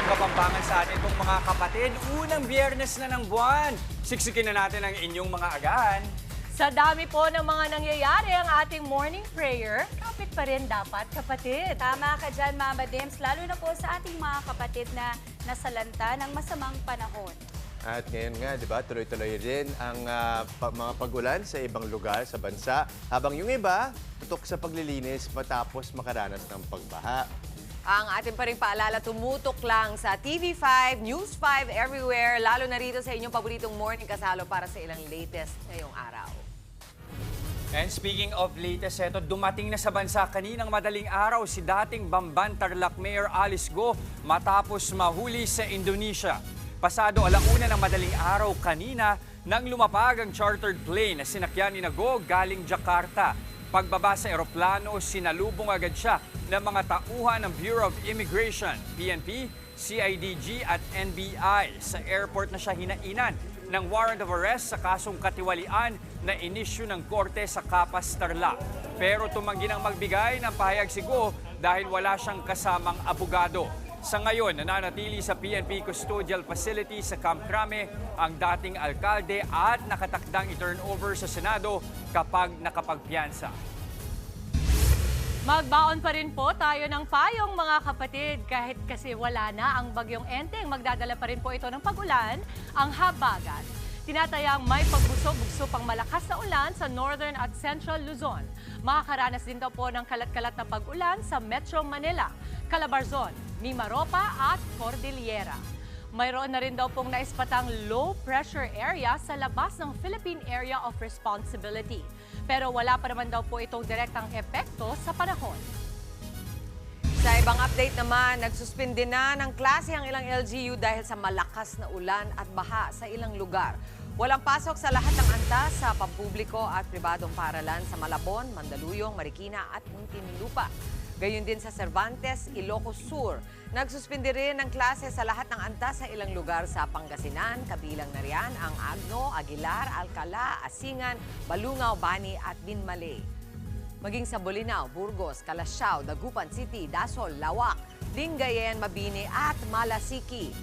Kapampangan sa atin itong mga kapatid. Unang biyernes na ng buwan. Siksikin na natin ang inyong mga agahan. Sa dami po ng mga nangyayari ang ating morning prayer, kapit pa rin dapat, kapatid. Tama ka dyan, Mama Dims, lalo na po sa ating mga kapatid na nasalanta ng masamang panahon. At ngayon nga, di ba, tuloy-tuloy rin ang mga pag-ulan sa ibang lugar sa bansa. Habang yung iba, tutok sa paglilinis matapos makaranas ng pagbaha. Ang ating pa rin paalala, tumutok lang sa TV5, News 5, everywhere, lalo na rito sa inyong paboritong morning kasalo para sa ilang latest ngayong araw. And speaking of latest, eto, dumating na sa bansa kaninang madaling araw si dating Bamban Tarlac Mayor Alice Go matapos mahuli sa Indonesia. Pasado 1:00 ng madaling araw kanina nang lumapag ang chartered plane na sinakyan ni Go galing Jakarta. Pagbaba sa eroplano, sinalubong agad siya ng mga tauhan ng Bureau of Immigration, PNP, CIDG at NBI. Sa airport na siya hinainan ng warrant of arrest sa kasong katiwalian na inisyu ng korte sa Capas, Tarlac. Pero tumanggi ng magbigay ng pahayag si Go dahil wala siyang kasamang abogado. Sa ngayon, nananatili sa PNP Custodial Facility sa Camp Crame ang dating alkalde at nakatakdang i-turn over sa Senado kapag nakapagpiyansa. Magbaon pa rin po tayo ng payong mga kapatid. Kahit kasi wala na ang bagyong Enteng, magdadala pa rin po ito ng pag-ulan, ang habagat. Tinatayang may pagbusog-bugso pang malakas na ulan sa Northern at Central Luzon. Makakaranas din daw po ng kalat-kalat na pag-ulan sa Metro Manila, Calabarzon, Mimaropa at Cordillera. Mayroon na rin daw pong naispatang low pressure area sa labas ng Philippine Area of Responsibility. Pero wala pa naman daw po itong direktang epekto sa panahon. Sa ibang update naman, nagsuspindi na ng klase ang ilang LGU dahil sa malakas na ulan at baha sa ilang lugar. Walang pasok sa lahat ng antas sa pampubliko at pribadong paaralan sa Malabon, Mandaluyong, Marikina at Muntinlupa. Gayon din sa Cervantes, Ilocos Sur. Nagsuspindi rin ng klase sa lahat ng antas sa ilang lugar sa Pangasinan, kabilang na riyan ang Agno, Aguilar, Alcala, Asingan, Balungaw, Bani at Binmalay. Maging sa Bolinao, Burgos, Calasiao, Dagupan City, Dasol, Lawak, Lingayen, Mabini at Malasiki.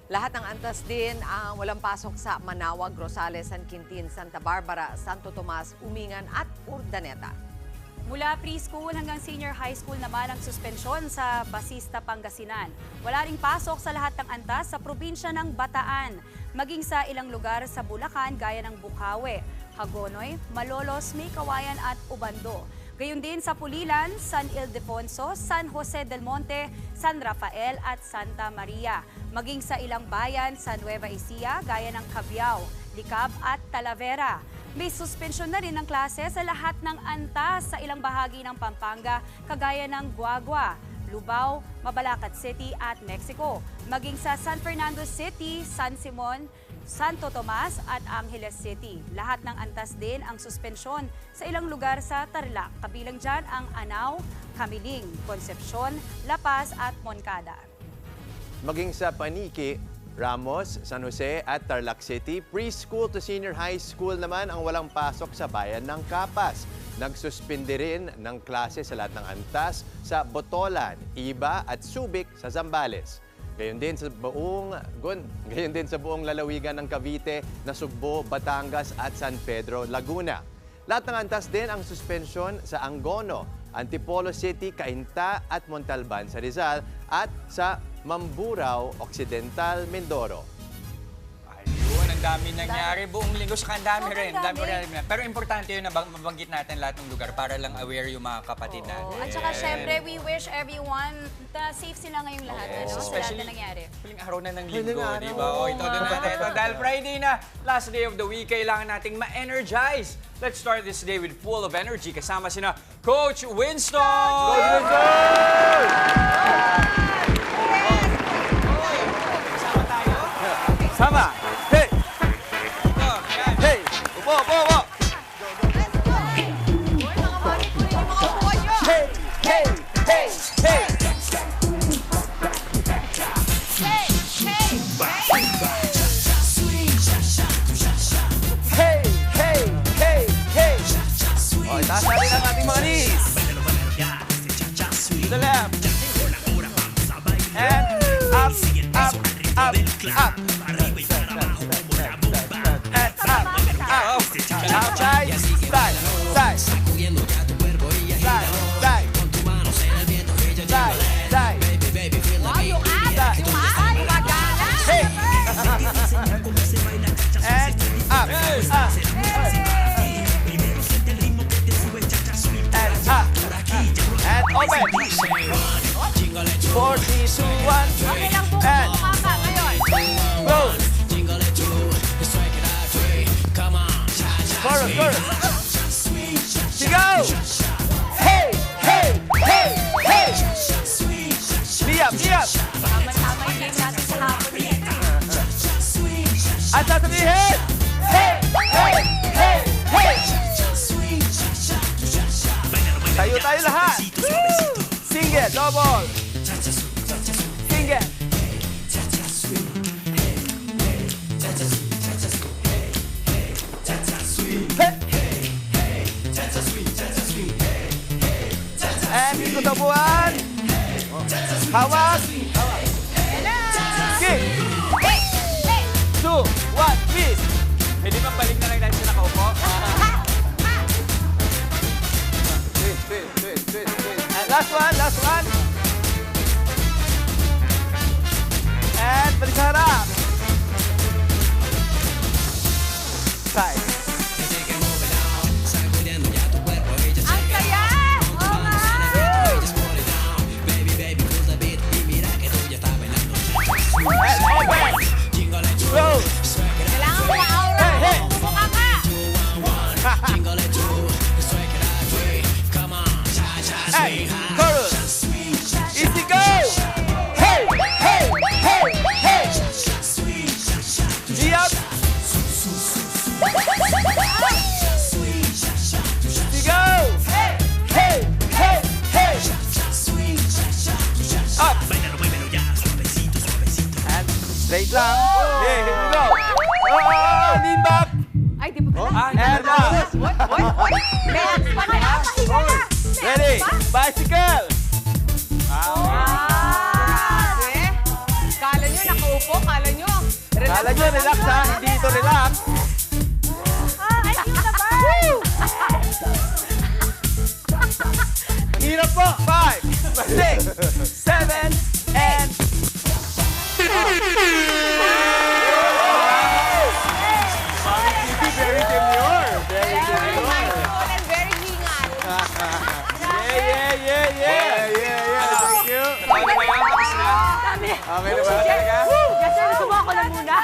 Lahat ng antas din ang walang pasok sa Manawag, Rosales, San Quintin, Santa Barbara, Santo Tomas, Umingan at Urdaneta. Mula preschool hanggang senior high school naman ang suspensyon sa Basista, Pangasinan. Wala ring pasok sa lahat ng antas sa probinsya ng Bataan, maging sa ilang lugar sa Bulacan gaya ng Bukawe, Hagonoy, Malolos, May Kawayan at Ubando. Gayon din sa Pulilan, San Ildefonso, San Jose del Monte, San Rafael at Santa Maria. Maging sa ilang bayan sa Nueva Ecija gaya ng Cabiao, Licab at Talavera. May suspensyon na rin ng klase sa lahat ng antas sa ilang bahagi ng Pampanga, kagaya ng Guagua, Lubao, Mabalacat City at Mexico. Maging sa San Fernando City, San Simon, Santo Tomas at Angeles City. Lahat ng antas din ang suspensyon sa ilang lugar sa Tarlac. Kabilang dyan ang Anao, Camiling, Concepcion, La Paz at Moncada. Maging sa Paniki, Ramos, San Jose at Tarlac City, preschool to senior high school naman ang walang pasok sa bayan ng Capas. Nagsuspindi rin ng klase sa lahat ng antas sa Botolan, Iba at Subic sa Zambales. Gayon din sa buong lalawigan ng Cavite, Nasugbo, Batangas at San Pedro, Laguna. Lahat ng antas din ang suspensyon sa Angono, Antipolo City, Cainta at Montalban sa Rizal at sa Mamburao, Occidental, Mindoro. Ayun, ang dami nangyari. Buong linggo, saka ang dami rin. Sobrang Dami dami. rin. Pero importante yun na mabanggit natin lahat ng lugar para lang aware yung mga kapatid natin. At saka syempre, we wish everyone na safe sila ngayong lahat, Yes, ano? Sa lahat especially na nangyari. huling araw na ng linggo, di ba? O, ito din natin. Ito, dahil Friday na, last day of the week, kailangan nating ma-energize. Let's start this day with full of energy. Kasama sina Coach Winston! Coach Winston! Kasama tayo? Sama! Hey! Ito, yan. Hey! Upo, upo, upo! Hey! Hey! Hey! Hey! Hey! Hey! Hey! Hey! O, itaas natin ang ating mga knees. To the left. And up. up. And up. Now side, side, side. Side, side. Side, side. Wow, yung abs, yung abs, gumagana. Hey! And up, up. And up. And open. 4, 3, 2, 1. Okay lang po, And kumaka ngayon. go. Chorus, chorus. Sigaw! Hey! Hey! Hey! Hey! Biyap! Biyap! Tama-tama yung game natin sa hapon. At sasabihin! Hey! Hey! Hey! Hey! Tayo lahat! Single, double! Single! And dito sa buwan! Hawak! Kick! 2, 1, please! Pwede bang balik na lang natin sa nakaupo? And last one, last one. And balik sa harap. Side. Ang saya! Oo nga! And open. Close. Kailangan mo aura. Hey, hey. Kumaka ka. Hey, chorus. Easy go. Hey, hey, hey, hey. G up. Easy go. Hey, hey, hey, hey. Up. And straight lang. Hey, here we go. Oh, lean back. Ay, di ba pala? And up. Oy! Relax pa na. Pahinga na. Ready? Bicycle. Eh, kala nyo nakaupo, kala nyo. Kala nyo, relax ha. Hindi ito relax. Ay, yun naman. Hirap po. 5, 6, 7, and... Very demure. Very Very demure. mindful and very hingal. Yeah. Thank you. Okay ba yan? Tapos na? Okay na ba? Talaga? Kasi sumako na muna.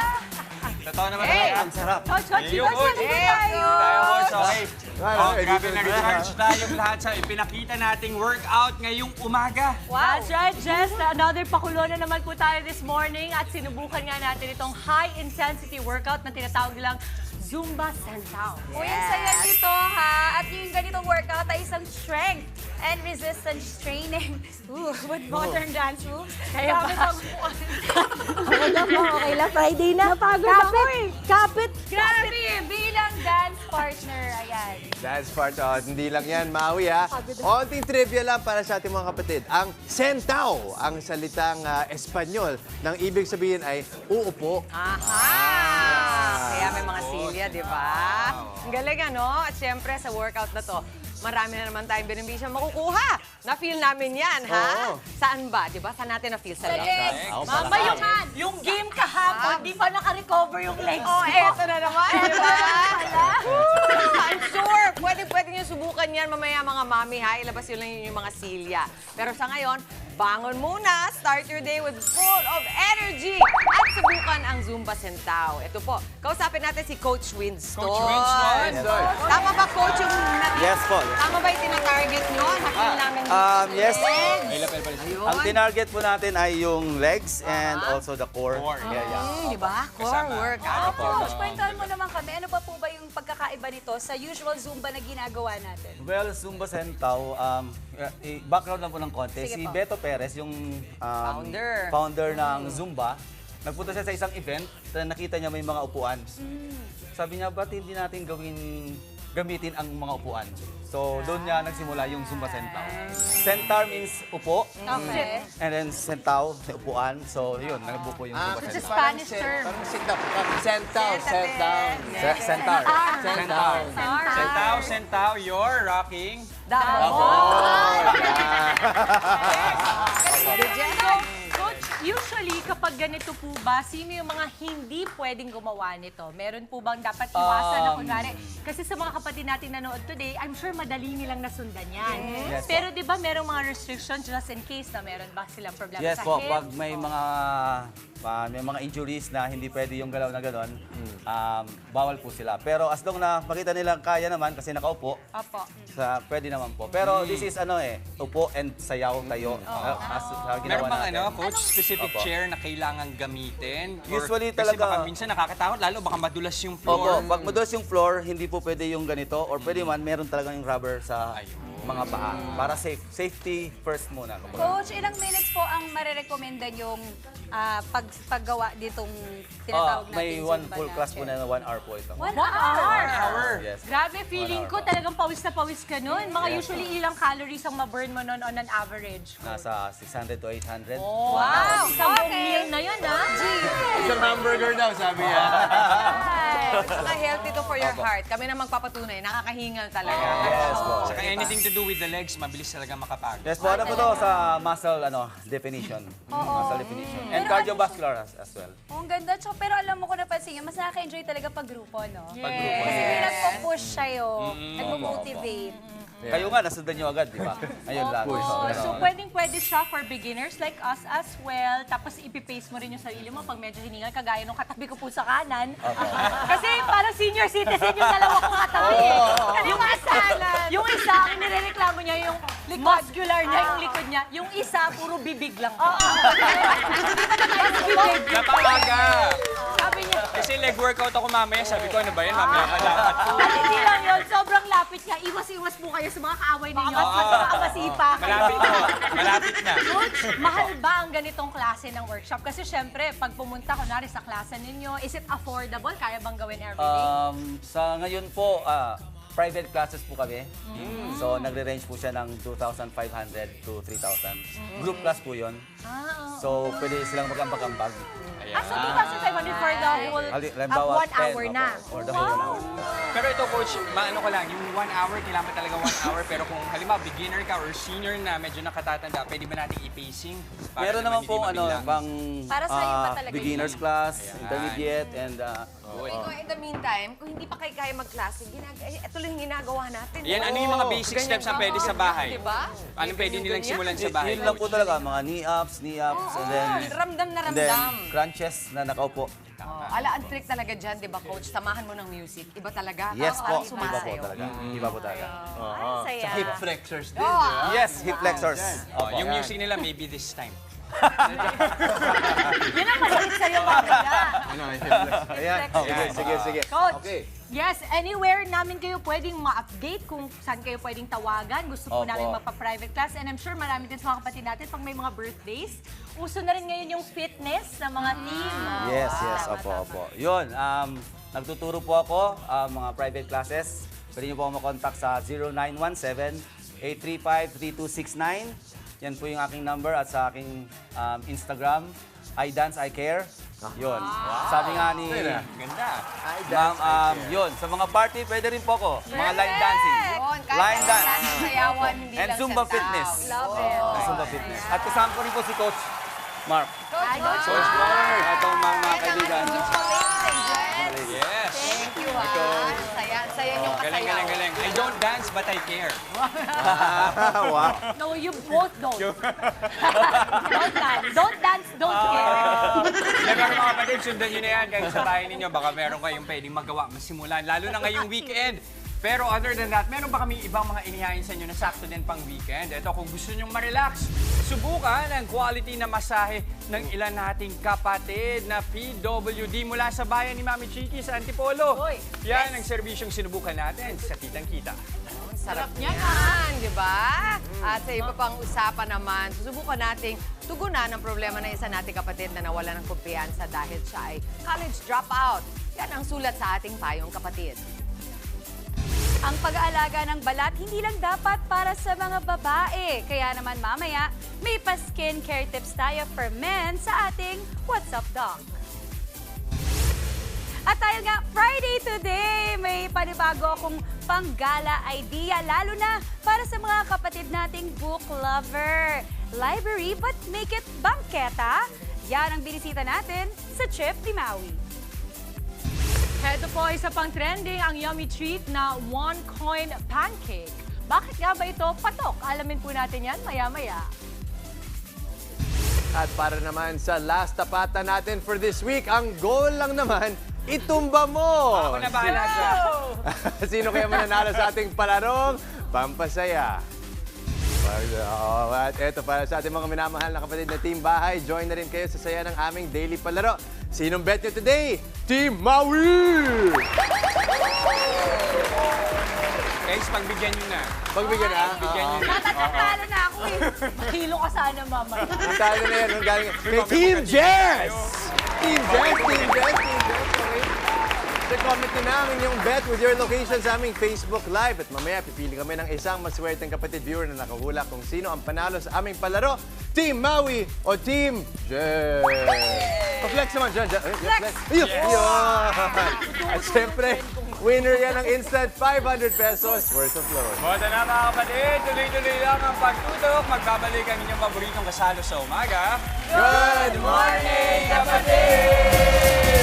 Totoo naman Hey! talaga. Ang sarap. Coach, coach, Yung coach. sige Tayo, coach. Okay. Oh, Ay, grabe dito na na. recharge tayong lahat sa ipinakita nating workout ngayong umaga. That's right, Jess. Another pakulo na naman po tayo this morning at sinubukan nga natin itong high-intensity workout na tinatawag nilang Zumba Sentao. Uy, ang saya nito ha. At yung ganitong workout ay isang strength and resistance training. With modern dance moves. Kaya Grabe ba? tong- Okay lang, Friday na. Napagod ako eh. Kapit. Grabe, bilang dance partner. Ayan. That's part of, hindi lang yan, Maui ha. Onting trivia lang para sa ating mga kapatid. Ang sentao, ang salitang Espanyol, nang ibig sabihin ay uupo. Aha! Kaya may mga silya, di ba? Ang galing ano? At syempre sa workout na to, marami na naman tayong benepisyo makukuha. Na-feel namin yan, ha? Oo. Saan ba? Di ba? Saan natin na-feel? Sa legs? Mama, yung game kahapon, di pa naka-recover yung legs Oh, ko. eto na naman, di ba? I'm sure, pwede nyo subukan yan mamaya mga mami, ha? Ilabas yun lang yung mga silya. Pero sa ngayon, bangon muna, start your day with full of energy at subukan ang Zumba Sentao. Ito po, kausapin natin si Coach Winston. Coach Winston. Tama ba, Coach, yung Yes po. Tama ba yung tinatarget nyo? Na-feel namin Yes. Ayun. Ang tinarget po natin ay yung legs and also the core. Core. Di ba? Core Kasama. workout. Coach, kwentuhan mo naman kami. Ano pa po ba yung pagkakaiba nito sa usual Zumba na ginagawa natin? Well, Zumba Sentao, background lang po ng konti. Sige Si po. Beto Perez, yung founder ng Zumba, nagpunta siya sa isang event, nakita niya may mga upuan. Sabi niya, ba't hindi natin gawin gamitin ang mga upuan. So, doon niya nagsimula yung Zumba Sentao. Sentar means upo. Okay. And then Sentao, upuan. So, yun, nagbuo yung Zumba It's a Sentao. Spanish term. Parang sit down. Sit down. Sit down. Sentar. Sentao, you're rocking. Coach, usually kapag ganito po ba, sino yung mga hindi pwedeng gumawa nito? Meron po bang dapat iwasan na kunwari? Kasi sa mga kapatid natin nanood today, I'm sure madali nilang nasundan yan. Yes, Pero di ba merong mga restrictions just in case na meron ba silang problema Yes sa po, hip? pag may mga injuries na hindi pwede yung galaw na gano'n, bawal po sila. Pero as long na makita nilang kaya naman kasi nakaupo, Opo. pwede naman po. Pero this is upo and sayaw tayo. Meron bang coach, Anong- specific Opo. chair na kailangan gamitin? Usually Kasi talaga- baka minsan nakakatakot, lalo baka madulas yung Opo, floor. pag madulas yung floor, hindi po pwede yung ganito or pwede man, meron talaga yung rubber sa mga paa. Para safety first muna. Coach, ilang minutes po ang marerekomenda yung paggawa ditong tinatawag natin May one Zumba full na class po chair? na 1 hour po ito. 1 1 hour? hour? Yes. Grabe, feeling 1 ko hour. talagang pawis na pawis ka nun. Mga usually ilang calories ang ma-burn mo nun on an average? Nasa 600 to 800. Wow! Isang buong Okay. meal na yun, ha? Isang hamburger daw, sabi niya. Saka healthy to for your heart. Kami na magpapatunay, nakakahingal talaga. Yes po. Saka anything to do with the legs, mabilis talaga makapagod. Yes po, ano po to sa muscle definition. Muscle definition. And cardiovascular as well. Oh, ang ganda. Tsaka, pero alam mo ko napansin yun, mas nakaka-enjoy talaga pag grupo, no? Pag-grupo. Kasi may nagpo-push sa'yo, nagmo-motivate. Kayo nga, nasundan nyo agad, di ba? Ayun lang. So, pwedeng-pwede siya for beginners like us as well. Tapos, ipipace mo rin yung sarili mo pag medyo hiningal, kagaya nung katabi ko po sa kanan. Kasi parang senior citizen yung dalawa kong katabi. Yung isa, ang nirereklamo niya yung muscular niya, yung likod niya. Yung isa, puro bibig lang. Napakaga! Sabi niya, Kasi leg workout ako mamaya, sabi ko, ano ba yan? Mamaya ka dapat. at hindi lang yun, sobrang lapit niya. Iwas-iwas po kayo sa mga kaaway ninyo. Baka masipa kayo. Malapit na. Malapit na. Coach, mahal ba ang ganitong klase ng workshop? Kasi syempre, pag pumunta, kunwari sa klase ninyo, is it affordable? Kaya bang gawin everyday? Sa ngayon po, private classes po kami. So, nagre-range po siya ng 2,500 to 3,000. Group class po yun. So, pwede silang mag-ambag-ambag. So 2,500 for the whole Halimbawa, 1 hour 10, na. opo, or the whole 1 hour. Pero ito, coach, maano ko lang, yung 1 hour, kailangan pa talaga 1 hour. Pero kung halimbawa, beginner ka or senior na, medyo nakatatanda, pwede ba natin i-pacing? Para Meron naman hindi po mabigla? pang Para sa iyo pa talaga beginners yun. class, intermediate, and Ikaw, in the meantime, kung hindi pa kayo kaya mag-klase, ito lang yung ginagawa natin. Yan, ano yung mga basic steps na pwede sa bahay? Diba? Ano pwede nilang simulan sa bahay? yun lang po talaga, mga knee-ups, and then, Ramdam na and then ramdam. crunches na nakaupo. Ala, ang trick talaga dyan, di ba, coach? Samahan mo ng music. Iba talaga. Yes po, Parang iba po sumasayaw. talaga. Iba po talaga. Ay, saya. Hip flexors din, di ba? Yes, hip flexors. Oh, Opo. yung music nila, maybe this time. Yun ang masakit sa'yo, mamaya. Ayan. Sige. Coach, Okay. yes, anywhere namin kayo pwedeng ma-update kung saan kayo pwedeng tawagan. Gusto po Opo. namin magpa-private class. And I'm sure marami din sa mga kapatid natin pag may mga birthdays. Uso na rin ngayon yung fitness ng mga team. Yes, opo. Yun, nagtuturo po ako, mga private classes. Pwede niyo po ako makontakt sa 0917-835-3269. Yan po yung aking number at sa aking Instagram, I Dance, I Care. Yun. Sabi nga ni Ganda. ma'am, yun, sa mga party, pwede rin po ako. Mga line dancing. Yun, kahit Line anong dance. klaseng sayawan, hindi And lang Zumba sa fitness. Love it. Zumba fitness. At kasama ko rin po si Coach Mark. Coach, Coach Mark. Itong mga kaibigan. Yes. Thank you, ha. Saya yung Galing, kasayaw. galing, galing. I don't dance, but I care. Wow. No, you both don't. Don't dance. Don't dance, don't care. Pero mga kapatid, sundan nyo na yan kahit sa bahay ninyo. Baka meron kayong pwedeng magawa, masimulan. Lalo na ngayong weekend. Pero other than that, meron ba kami ibang mga inihain sa inyo na sakto din pang weekend? Ito, kung gusto nyong ma-relax, subukan ang quality na masahe ng ilan nating kapatid na PWD mula sa bayan ni Mami Chiki sa Antipolo. Hoy. Yan ang serbisyong sinubukan natin sa Titang Kita. Sarap niyan, di ba? At sa iba pang usapan naman, susubukan nating tugunan ang problema ng isa nating kapatid na nawala ng kumpiyansa dahil siya ay college dropout. Yan ang sulat sa ating payong kapatid. Ang pag-aalaga ng balat hindi lang dapat para sa mga babae. Kaya naman mamaya, may pa-skincare tips tayo for men sa ating What's Up Doc. At dahil nga Friday today, may panibago akong panggala idea, lalo na para sa mga kapatid nating book lover. Library but make it bangketa? Yan ang binisita natin sa Trip ni Maui. Heto po, isa pang trending ang yummy treat na one-coin pancake. Bakit nga ba ito patok? Alamin po natin yan maya-maya. At para naman sa last tapatan natin for this week, ang goal lang naman, itumba mo! Ako na bahala dyan. Sino kaya mananalo sa ating palarong Pampasaya? At eto para sa ating mga minamahal na kapatid na Team Bahay, join na rin kayo sa saya ng aming daily palaro. Sinong bet nyo today? Team Maui! Guys, pagbigyan nyo na. Pagbigyan na. Pagbigyan nyo na. Natatalo na ako eh. Mahilo ka sana, mama. Talo na yan. Ang galing. Kay Team Jess! Team Jess! Team Jess! Team Jess! Okay. So, comment nyo na ang inyong bet with your location sa aming Facebook Live. At mamaya, pipili kami ng isang maswerteng kapatid viewer na nakahula kung sino ang panalo sa aming palaro. Team Maui o Team Jess? Pa-flex naman dyan. Flex! Ayun! At syempre, winner yan ng instant 500 pesos worth of loan. Bota na mga kapatid, tuloy-tuloy lang ang pagtutok. Magbabalik ang inyong paboritong kasalo sa umaga. Good morning, kapatid!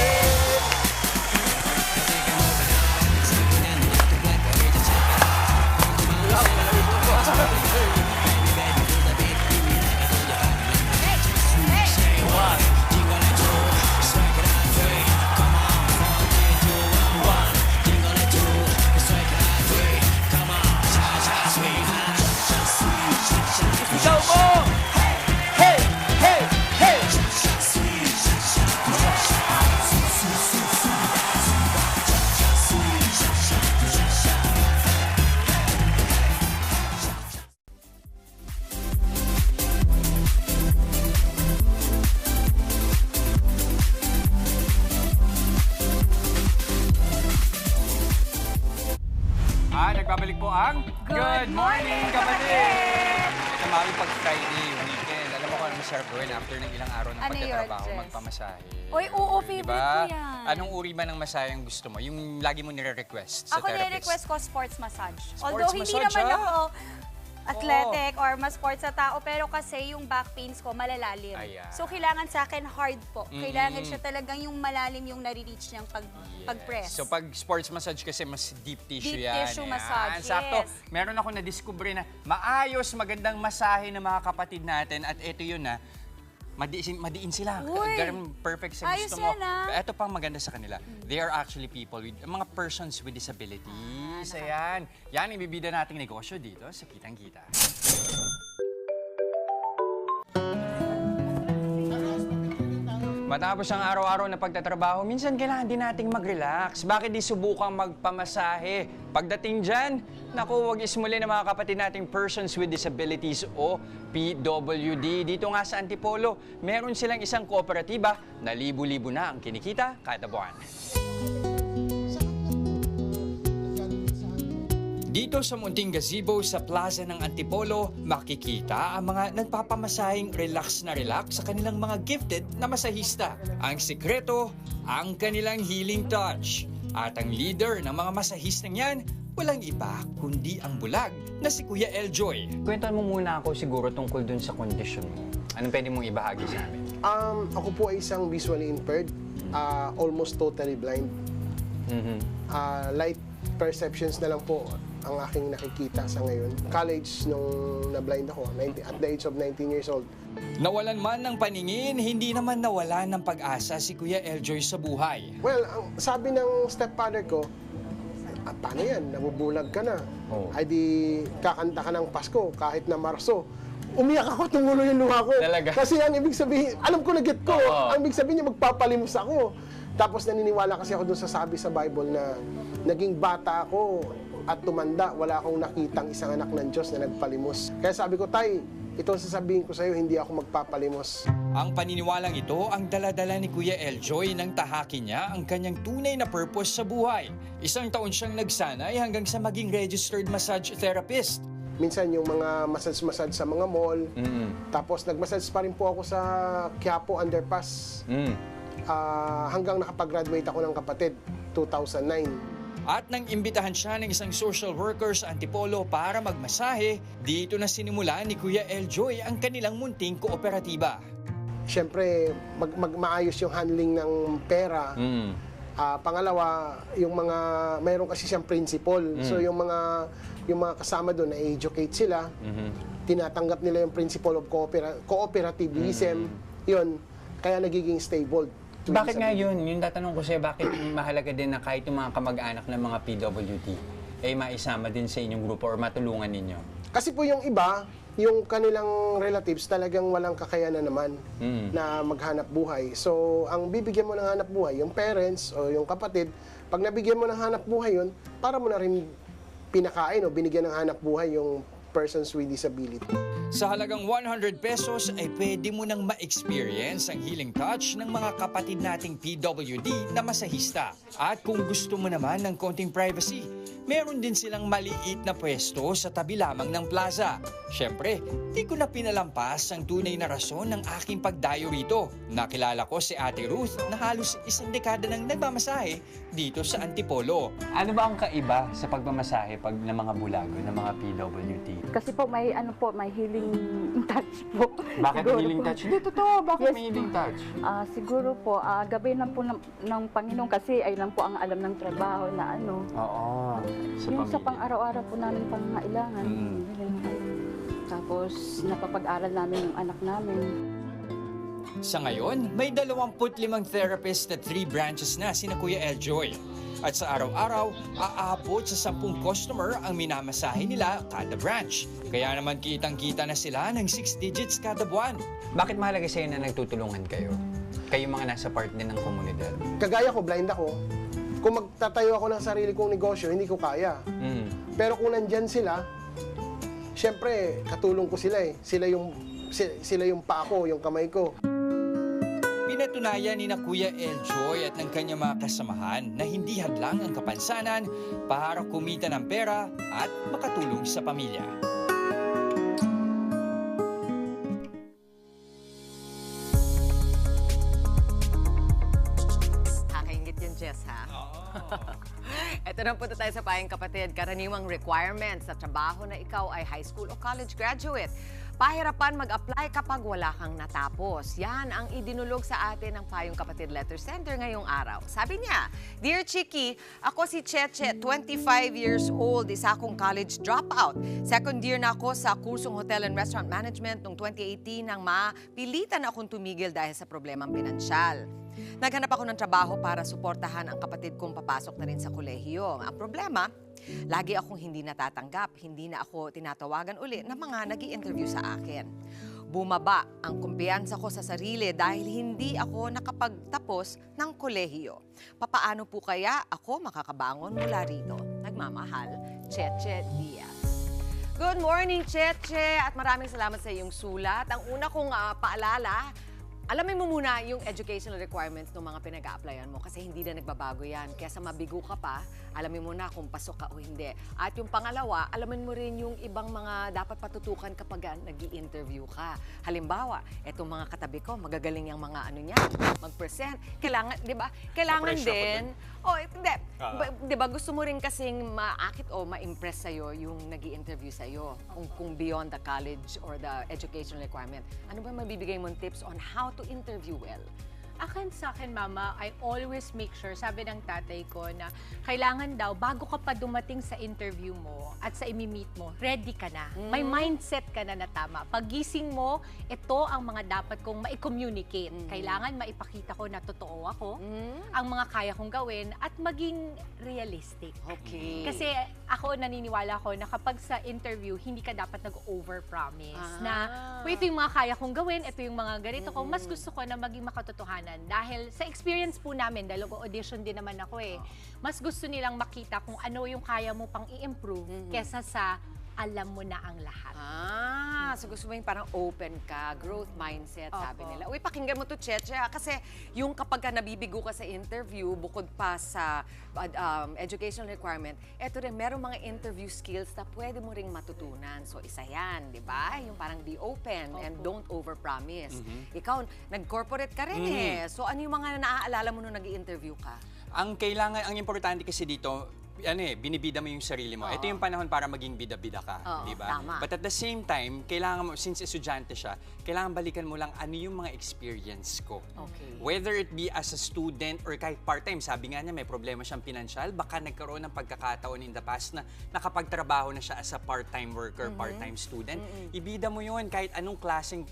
Nagbabalik po ang Good morning, kapatid! Ito Maui, pag Friday, weekend. Alam mo kung ano masarap gawin after ng ilang araw ng Ano yun, pagtatrabaho, Jess? magpamasahe. Oy, oo, favorite Diba? ko yan. Anong uri ba ng masahe ang gusto mo? Yung lagi mo nire-request sa Ako therapist? nire-request ko sports massage. Sports Although hindi massage, naman ah? ako athletic or mas sports sa tao, pero kasi yung back pains ko malalalim. Ayan. So kailangan sa akin hard po. Kailangan siya talagang yung malalim yung nare-reach niyang pag-press. So pag sports massage kasi mas deep tissue Deep yan. tissue Ayan. massage, Sakto. yes. Meron ako na-discover na maayos, magandang masahe ng mga kapatid natin. At ito yun na, madiin sila. Uy, Ganun perfect sa ayos gusto mo. yan, ah. Ito pang maganda sa kanila. They are actually people with, mga persons with disabilities. Ayan. Yan, ibibida nating negosyo dito sa Kitang Kita. Matapos ang araw-araw na pagtatrabaho, minsan kailangan din nating mag-relax. Bakit di subukang magpamasahe? Pagdating dyan, naku, wag ismuli ng mga kapatid nating Persons with Disabilities o PWD. Dito nga sa Antipolo, meron silang isang kooperatiba na libu-libo na ang kinikita kada buwan. Dito sa munting gazebo sa plaza ng Antipolo, makikita ang mga nagpapamasahing relax sa kanilang mga gifted na masahista. Ang sikreto, ang kanilang healing touch. At ang leader ng mga masahistang yan, walang iba kundi ang bulag na si Kuya Eljoy. Kwentuhan mo muna ako siguro tungkol dun sa kondisyon mo. Anong pwede mong ibahagi sa amin? Ako po ay isang visually impaired, almost totally blind. Light perceptions na lang po ang aking nakikita sa ngayon. College nung na-blind ako, at the age of 19 years old. Nawalan man ng paningin, hindi naman nawalan ng pag-asa si Kuya Eljoy sa buhay. Well, ang sabi ng stepfather ko, paano yan? Nabubulag ka na. Ay di kakanta ka ng Pasko kahit na Marso. Umiyak ako, tumulo yung luha ko. Talaga? Kasi ang ibig sabihin, alam ko na get ko. Ang ibig sabihin niya, magpapalimos ako. Tapos naniniwala kasi ako dun sa sabi sa Bible na naging bata ako at tumanda, wala akong nakitang isang anak ng Diyos na nagpalimos. Kaya sabi ko, Tay, ito ang sasabihin ko sa'yo, hindi ako magpapalimos. Ang paniniwalang ito ang daladala ni Kuya Eljoy nang tahakin niya ang kanyang tunay na purpose sa buhay. Isang taon siyang nagsanay hanggang sa maging registered massage therapist. Minsan yung mga massage sa mga mall. Tapos nag-massage pa rin po ako sa Quiapo Underpass. Hanggang nakapag-graduate ako ng kapatid, 2009. At nang imbitahan siya ng isang social worker sa Antipolo para magmasahe, dito na sinimula ni Kuya Eljoy ang kanilang munting kooperatiba. Siyempre, maayos yung handling ng pera. Pangalawa, yung mga, mayroon kasi siyang principle. So yung mga kasama doon, na-educate sila. Tinatanggap nila yung principle of cooperativism. Yun, kaya nagiging stable. Bakit nga yun? Yung tatanong ko sa'yo, bakit mahalaga din na kahit yung mga kamag-anak ng mga PWD ay maisama din sa inyong grupo or matulungan ninyo? Kasi po yung iba, yung kanilang relatives talagang walang kakayanan naman na maghanap buhay. So, ang bibigyan mo ng hanap buhay, yung parents o yung kapatid, pag nabigyan mo ng hanap buhay yun, para mo na rin pinakain o binigyan ng hanap buhay yung persons with disability. Sa halagang 100 pesos ay pwede mo nang ma-experience ang healing touch ng mga kapatid nating PWD na masahista. At kung gusto mo naman ng konting privacy, meron din silang maliit na pwesto sa tabi lamang ng plaza. Siyempre, di ko na pinalampas ang tunay na rason ng aking pagdayo rito. Nakilala ko si Ate Ruth na halos isang dekada nang nagmamasahe dito sa Antipolo. Ano ba ang kaiba sa pagmamasahe pag ng mga bulago, ng mga PWD? Kasi po may healing touch po. Bakit Siguro healing po. touch? Hindi, totoo. Bakit Yes may healing touch? Siguro po, gabay lang po ng Panginoon kasi ay lang po ang alam ng trabaho na ano. Oo. Yung sa pang-araw-araw po namin pangangailangan. Tapos napapag-aral namin yung anak namin. Sa ngayon, may 25 therapist at 3 branches na sina Kuya Eljoy. At sa araw-araw, aabot sa 10 customer ang minamasahe nila kada branch. Kaya naman kitang-kita na sila ng 6 digits kada buwan. Bakit mahalaga sa'yo na nagtutulungan kayo? Kayo mga nasa part din ng komunidad. Kagaya ko, blind ako. Kung magtatayo ako ng sarili kong negosyo, hindi ko kaya. Pero kung nandyan sila, syempre, katulong ko sila eh. Sila yung paa ko, yung kamay ko. Pinatunayan ni na Kuya Eljoy at ng kanyang mga kasamahan na hindi hadlang ang kapansanan para kumita ng pera at makatulong sa pamilya. Kakaingit yun, Jess, ha? Ito na punta tayo sa Payong Kapatid. Karaniwang requirements sa trabaho na ikaw ay high school o college graduate. Pahirapan mag-apply kapag wala kang natapos. Yan ang idinulog sa atin ng Payong Kapatid Letter Center ngayong araw. Sabi niya, Dear Chiki, ako si Cheche, 25 years old, isa akong college dropout. Second year na ako sa kursong Hotel and Restaurant Management noong 2018 nang mapilitan akong tumigil dahil sa problemang pinansyal. Naghanap ako ng trabaho para suportahan ang kapatid kong papasok na rin sa kolehiyo. Ang problema, lagi akong hindi natatanggap, hindi na ako tinatawagan uli ng mga nag-i-interview sa akin. Bumaba ang kumpiyansa ko sa sarili dahil hindi ako nakapagtapos ng kolehiyo. Papaano po kaya ako makakabangon mula rito? Nagmamahal, Cheche Diaz. Good morning, Cheche! At maraming salamat sa iyong sulat. Ang una kong paalala, alamin mo muna yung educational requirements ng mga pinag-a-applyan mo kasi hindi na nagbabago yan. Kaya sa mabigo ka pa, alamin mo na kung pasok ka o hindi. At yung pangalawa, alamin mo rin yung ibang mga dapat patutukan kapag nag-i-interview ka. Halimbawa, etong mga katabi ko, magagaling yung mga ano niya, mag-present. Kailangan, di ba? Kailangan din. Hindi. Di ba, gusto mo rin kasing maakit o ma-impress sa'yo yung nag-i-interview sa'yo kung beyond the college or the educational requirement. Ano ba mabibigay mong tips on how to interview well? Sa akin, Mama, I always make sure, sabi ng tatay ko, na kailangan daw, bago ka pa dumating sa interview mo at sa imi-meet mo, ready ka na. May mindset ka na tama. Pagising mo, ito ang mga dapat kong ma-communicate. Kailangan maipakita ko na totoo ako, ang mga kaya kong gawin, at maging realistic. Okay. Kasi ako, naniniwala ko na kapag sa interview, hindi ka dapat nag-overpromise. Na, ito yung mga kaya kong gawin, ito yung mga ganito ko. Mas gusto ko na maging makatotohanan. Dahil sa experience po namin, dahil audition din naman ako mas gusto nilang makita kung ano yung kaya mo pang i-improve kesa sa alam mo na ang lahat. So gusto mo yung parang open ka, growth mindset, sabi Opo. nila. Uy, pakinggan mo to, Cheche, kasi yung kapag ka nabibigo ka sa interview, bukod pa sa educational requirement, eto rin, merong mga interview skills na pwede mo ring matutunan. So isa yan, di ba? Yung parang be open and don't overpromise. Ikaw, nag-corporate ka rin So ano yung mga naaalala mo nung nag-i-interview ka? Ang importante kasi dito, binibida mo yung sarili mo. Ito yung panahon para maging bida-bida ka, di ba? Tama. But at the same time, kailangan mo, since estudyante siya, kailangan balikan mo lang ano yung mga experience ko. Okay. Whether it be as a student or kahit part-time, sabi nga niya may problema siyang pinansyal, baka nagkaroon ng pagkakataon in the past na nakapagtrabaho na siya as a part-time worker, part-time student. Ibida mo yun, kahit anong klaseng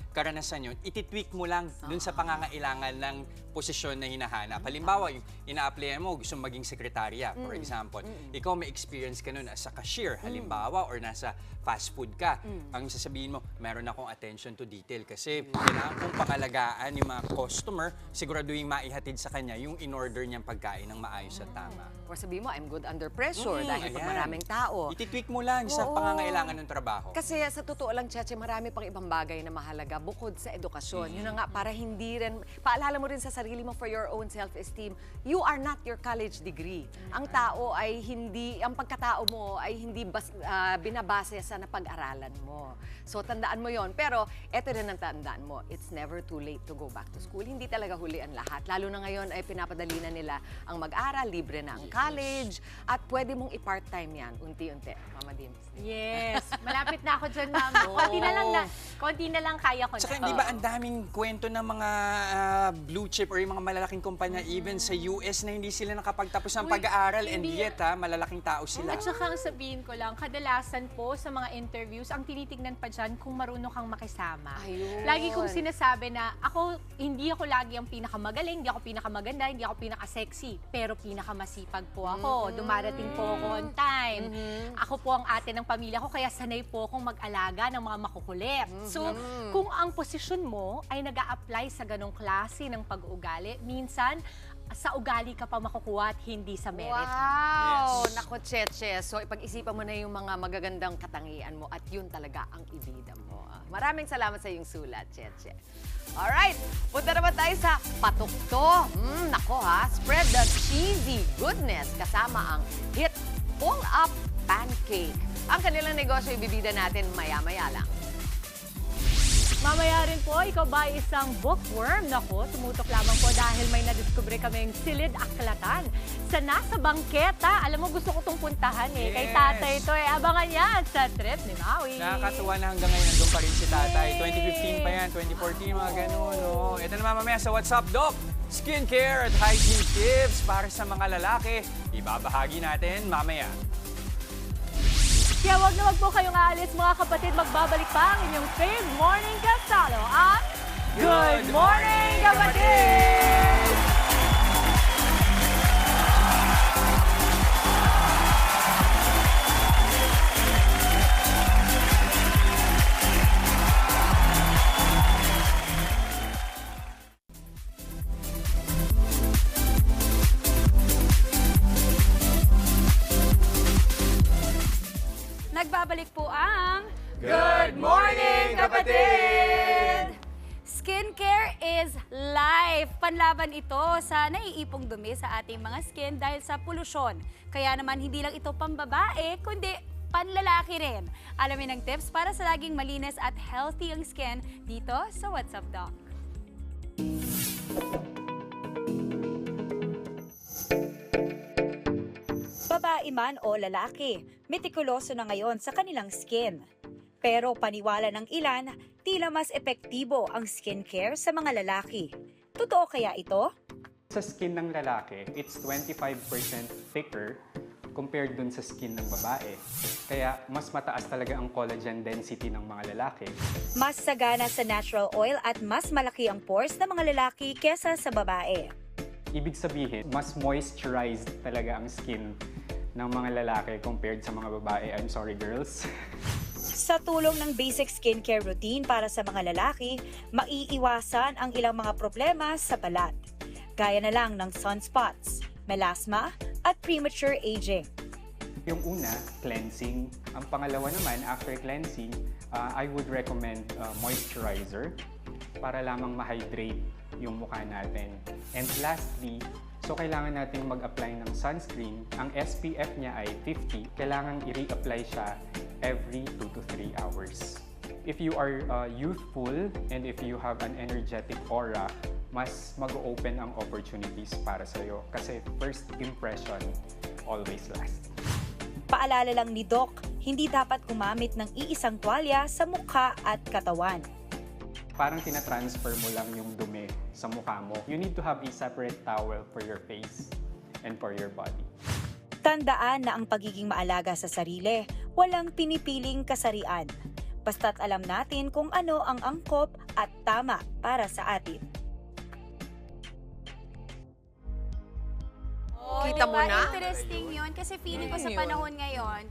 karanasan yun, ititweak mo lang dun sa pangangailangan ng posisyon na hinahanap. Halimbawa, yung ina-applyan mo, gusto maging sekretarya, for example. Ikaw may experience ka nun as a cashier, halimbawa, or nasa fast food ka. Ang sasabihin mo, meron akong attention to detail kasi kailangan kong pangalagaan yung mga customer, siguraduhin maihatid sa kanya yung in-order niyang pagkain ng maayos at tama. Or sabihin mo, I'm good under pressure dahil pag maraming tao. Ititweak mo lang sa pangangailangan ng trabaho. Kasi sa totoo lang, Cheche, marami pang ibang bagay na mahalaga bukod sa edukasyon. Yun na nga, para hindi rin, paalala mo rin sa sarili mo for your own self-esteem, you are not your college degree. Ang tao ay hindi, ang pagkatao mo ay hindi binabase sa napag-aralan mo. So, tandaan mo yon. Pero, eto rin ang tandaan mo, it's never too late to go back to school. Hindi talaga huli ang lahat. Lalo na ngayon ay pinapadali na nila ang mag-aral, libre na ang college, at pwede mong i-part-time yan, unti-unti. Mama Dims. Yes, malapit na ako dyan, Ma'am. Konti na lang kaya ko na. Saka hindi ba ang daming kwento ng mga blue chip or yung mga malalaking kumpanya even sa US na hindi sila nakapagtapos ng pag-aaral and hindi. yet malalaking tao sila. At saka ang sabihin ko lang, kadalasan po sa mga interviews, ang tinitignan pa dyan kung marunong kang makisama. Ayun. Lagi kong sinasabi na hindi ako lagi ang pinakamagaling, hindi ako pinakamaganda, hindi ako pinaka-sexy, pero pinakamasipag po ako. Dumarating po ako on time. Ako po ang ate ng pamilya ko, kaya sanay po akong mag-alaga ng mga makukulit. So, kung ang posisyon mo ay nag-a-apply sa ganong klase ng pag-uugali, minsan, sa ugali ka pa makukuha at hindi sa merit. Wow! Nako, Cheche. So, ipag-isipan mo na yung mga magagandang katangian mo at yun talaga ang ibida mo. Maraming salamat sa iyong sulat, Cheche. Alright, punta naman tayo sa patukto. Nako spread the cheesy goodness kasama ang hit Pull Up Pancake. Ang kanilang negosyo ibibida natin maya-maya lang. Mamaya rin po, ikaw ba isang bookworm? Nako, tumutok lamang po dahil may nadiskubre kaming silid aklatan sa nasa bangketa. Alam mo, gusto ko itong puntahan Kay tatay ito Abangan yan sa trip ni Maui. Nakakatuwa na hanggang ngayon nandun pa rin si tatay. 2015 pa yan, 2014, mga ganun. Ito naman mamaya sa What's Up, Doc? Skincare at hygiene tips para sa mga lalaki. Ibabahagi natin mamaya. Kaya wag po kayong aalis mga kapatid, magbabalik pa ang inyong Fave Morning Kasalo at Good Morning Kapatid! Nagbabalik po ang Good Morning, Kapatid! Skincare is life. Panlaban ito sa naiipong dumi sa ating mga skin dahil sa polusyon. Kaya naman hindi lang ito pambabae, kundi panlalaki rin. Alamin ang tips para sa laging malinis at healthy ang skin dito sa What's Up, Doc. Babae man o lalaki, metikuloso na ngayon sa kanilang skin. Pero paniwala ng ilan, tila mas epektibo ang skincare sa mga lalaki. Totoo kaya ito? Sa skin ng lalaki, it's 25% thicker compared dun sa skin ng babae. Kaya mas mataas talaga ang collagen density ng mga lalaki. Mas sagana sa natural oil at mas malaki ang pores ng mga lalaki kesa sa babae. Ibig sabihin, mas moisturized talaga ang skin ng mga lalaki compared sa mga babae. I'm sorry, girls. Sa tulong ng basic skincare routine para sa mga lalaki, maiiwasan ang ilang mga problema sa balat. Gaya na lang ng sunspots, melasma, at premature aging. Yung una, cleansing. Ang pangalawa naman, after cleansing, I would recommend moisturizer para lamang ma-hydrate yung mukha natin. And lastly, so kailangan natin mag-apply ng sunscreen. Ang SPF niya ay 50. Kailangan i-reapply siya every 2 to 3 hours. If you are youthful and if you have an energetic aura, mas mag-open ang opportunities para sa'yo. Kasi first impression always lasts. Paalala lang ni Doc, hindi dapat gumamit ng iisang tuwalya sa mukha at katawan. Parang tinatransfer mo lang yung dumi sa mukha mo. You need to have a separate towel for your face and for your body. Tandaan na ang pagiging maalaga sa sarili, walang pinipiling kasarian. Basta't alam natin kung ano ang angkop at tama para sa atin. Kita mo na? Interesting yun kasi feeling ko sa panahon ngayon,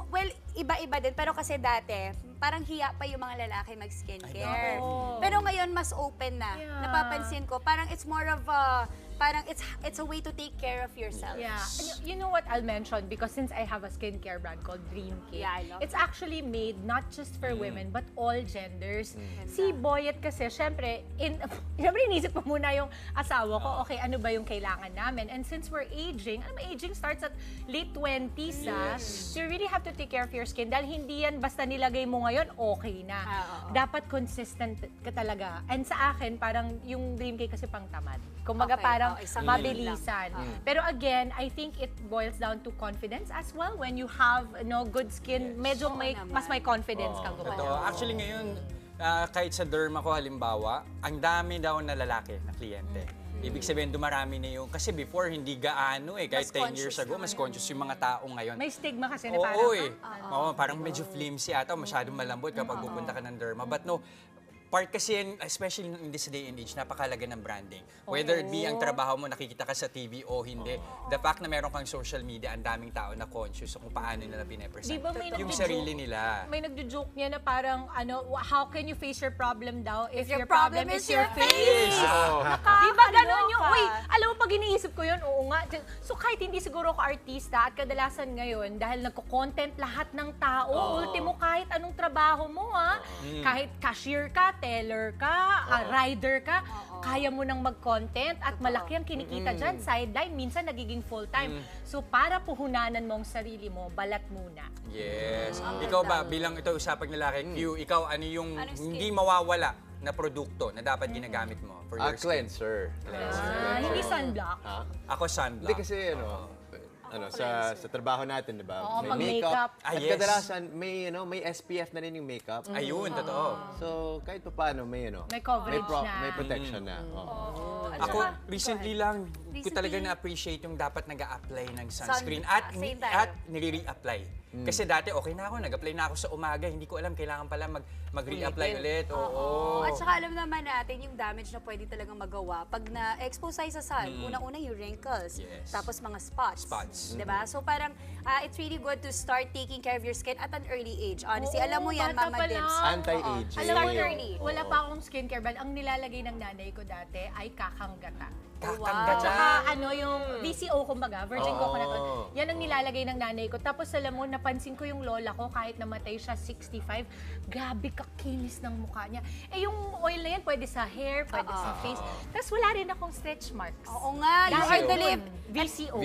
well, iba-iba din. Pero kasi dati, parang hiya pa yung mga lalaki mag-skincare. Pero ngayon, mas open na. Napapansin ko, parang it's more of a, parang it's a way to take care of yourself. Yeah. And you know what I'll mention, because since I have a skincare brand called Dream Cake, Yeah, I love it's actually made not just for women, but all genders. Si Boyet kasi, syempre, inisip ko muna yung asawa ko, okay, ano ba yung kailangan namin? And since we're aging, aging starts at late 20s, so you really have to take care of your skin dahil hindi yan basta nilagay mo ngayon, okay na. Dapat consistent ka talaga. And sa akin, parang yung Dream Cake kasi pang tamad. Kumbaga parang mabilisan. Pero again, I think it boils down to confidence as well. When you have good skin, medyo mas may confidence kang gumawa. Actually ngayon, kahit sa derma ko halimbawa, ang dami daw na lalaki na kliyente. Ibig sabihin, dumarami na yung... Kasi before, hindi gaano kahit 10 years ago, mas conscious yung mga tao ngayon. May stigma kasi na parang... parang medyo flimsy ata, masyadong malambot kapag pupunta ka ng derma. But no, part kasi yan, especially in this day and age, napakalaga ng branding. Whether it be ang trabaho mo, nakikita ka sa TV o hindi, the fact na meron kang social media, ang daming tao na conscious kung paano nila pinapresent yung sarili nila. May nagjo-joke niya na parang, how can you face your problem daw if your problem is your face? Diba ganun yung, alam mo, pag iniisip ko yun, oo nga. So kahit hindi siguro ako artista at kadalasan ngayon, dahil nagko-content lahat ng tao, ultimo kahit anong trabaho mo, kahit cashier ka, teller ka, rider ka, kaya mo nang mag-content at malaki ang kinikita dyan, sideline, minsan nagiging full-time. So para puhunanan mo ang sarili mo, balat muna. Yes. Ikaw ba, bilang ito usapang lalaki, Q, ikaw ano yung hindi mawawala na produkto na dapat ginagamit mo for your skin? Cleanser. Hindi sunblock. Ako sunblock. Hindi kasi sa trabaho natin, di ba? Oo, May makeup. Ah, At yes. kadalasan may SPF na rin yung makeup. Ayun, totoo. So kahit pa paano may May coverage na. may protection na. Ako, recently lang, ko talaga na-appreciate yung dapat nag-a-apply ng sunscreen at nire-reapply. Kasi dati okay na ako, nag-apply na ako sa umaga, hindi ko alam, kailangan pala mag-reapply ulit. At saka alam naman natin yung damage na pwede talagang magawa pag na-expose tayo sa sun. Unang-una yung wrinkles, tapos mga spots. Diba? So parang it's really good to start taking care of your skin at an early age. Honestly, alam mo yan, Mama Dibs. Anti-aging. Alam mo, wala pa akong skincare brand. Ang nilalagay ng nanay ko dati ay kakanggata. At saka yung VCO, kumbaga, virgin coconut oil. Yan ang nilalagay ng nanay ko. Tapos alam mo, napansin ko yung lola ko, kahit namatay siya 65, grabe kakinis ng mukha niya. Yung oil na yan, pwede sa hair, pwede sa face. Tapos wala rin akong stretch marks. Oo nga, you are the lip. VCO.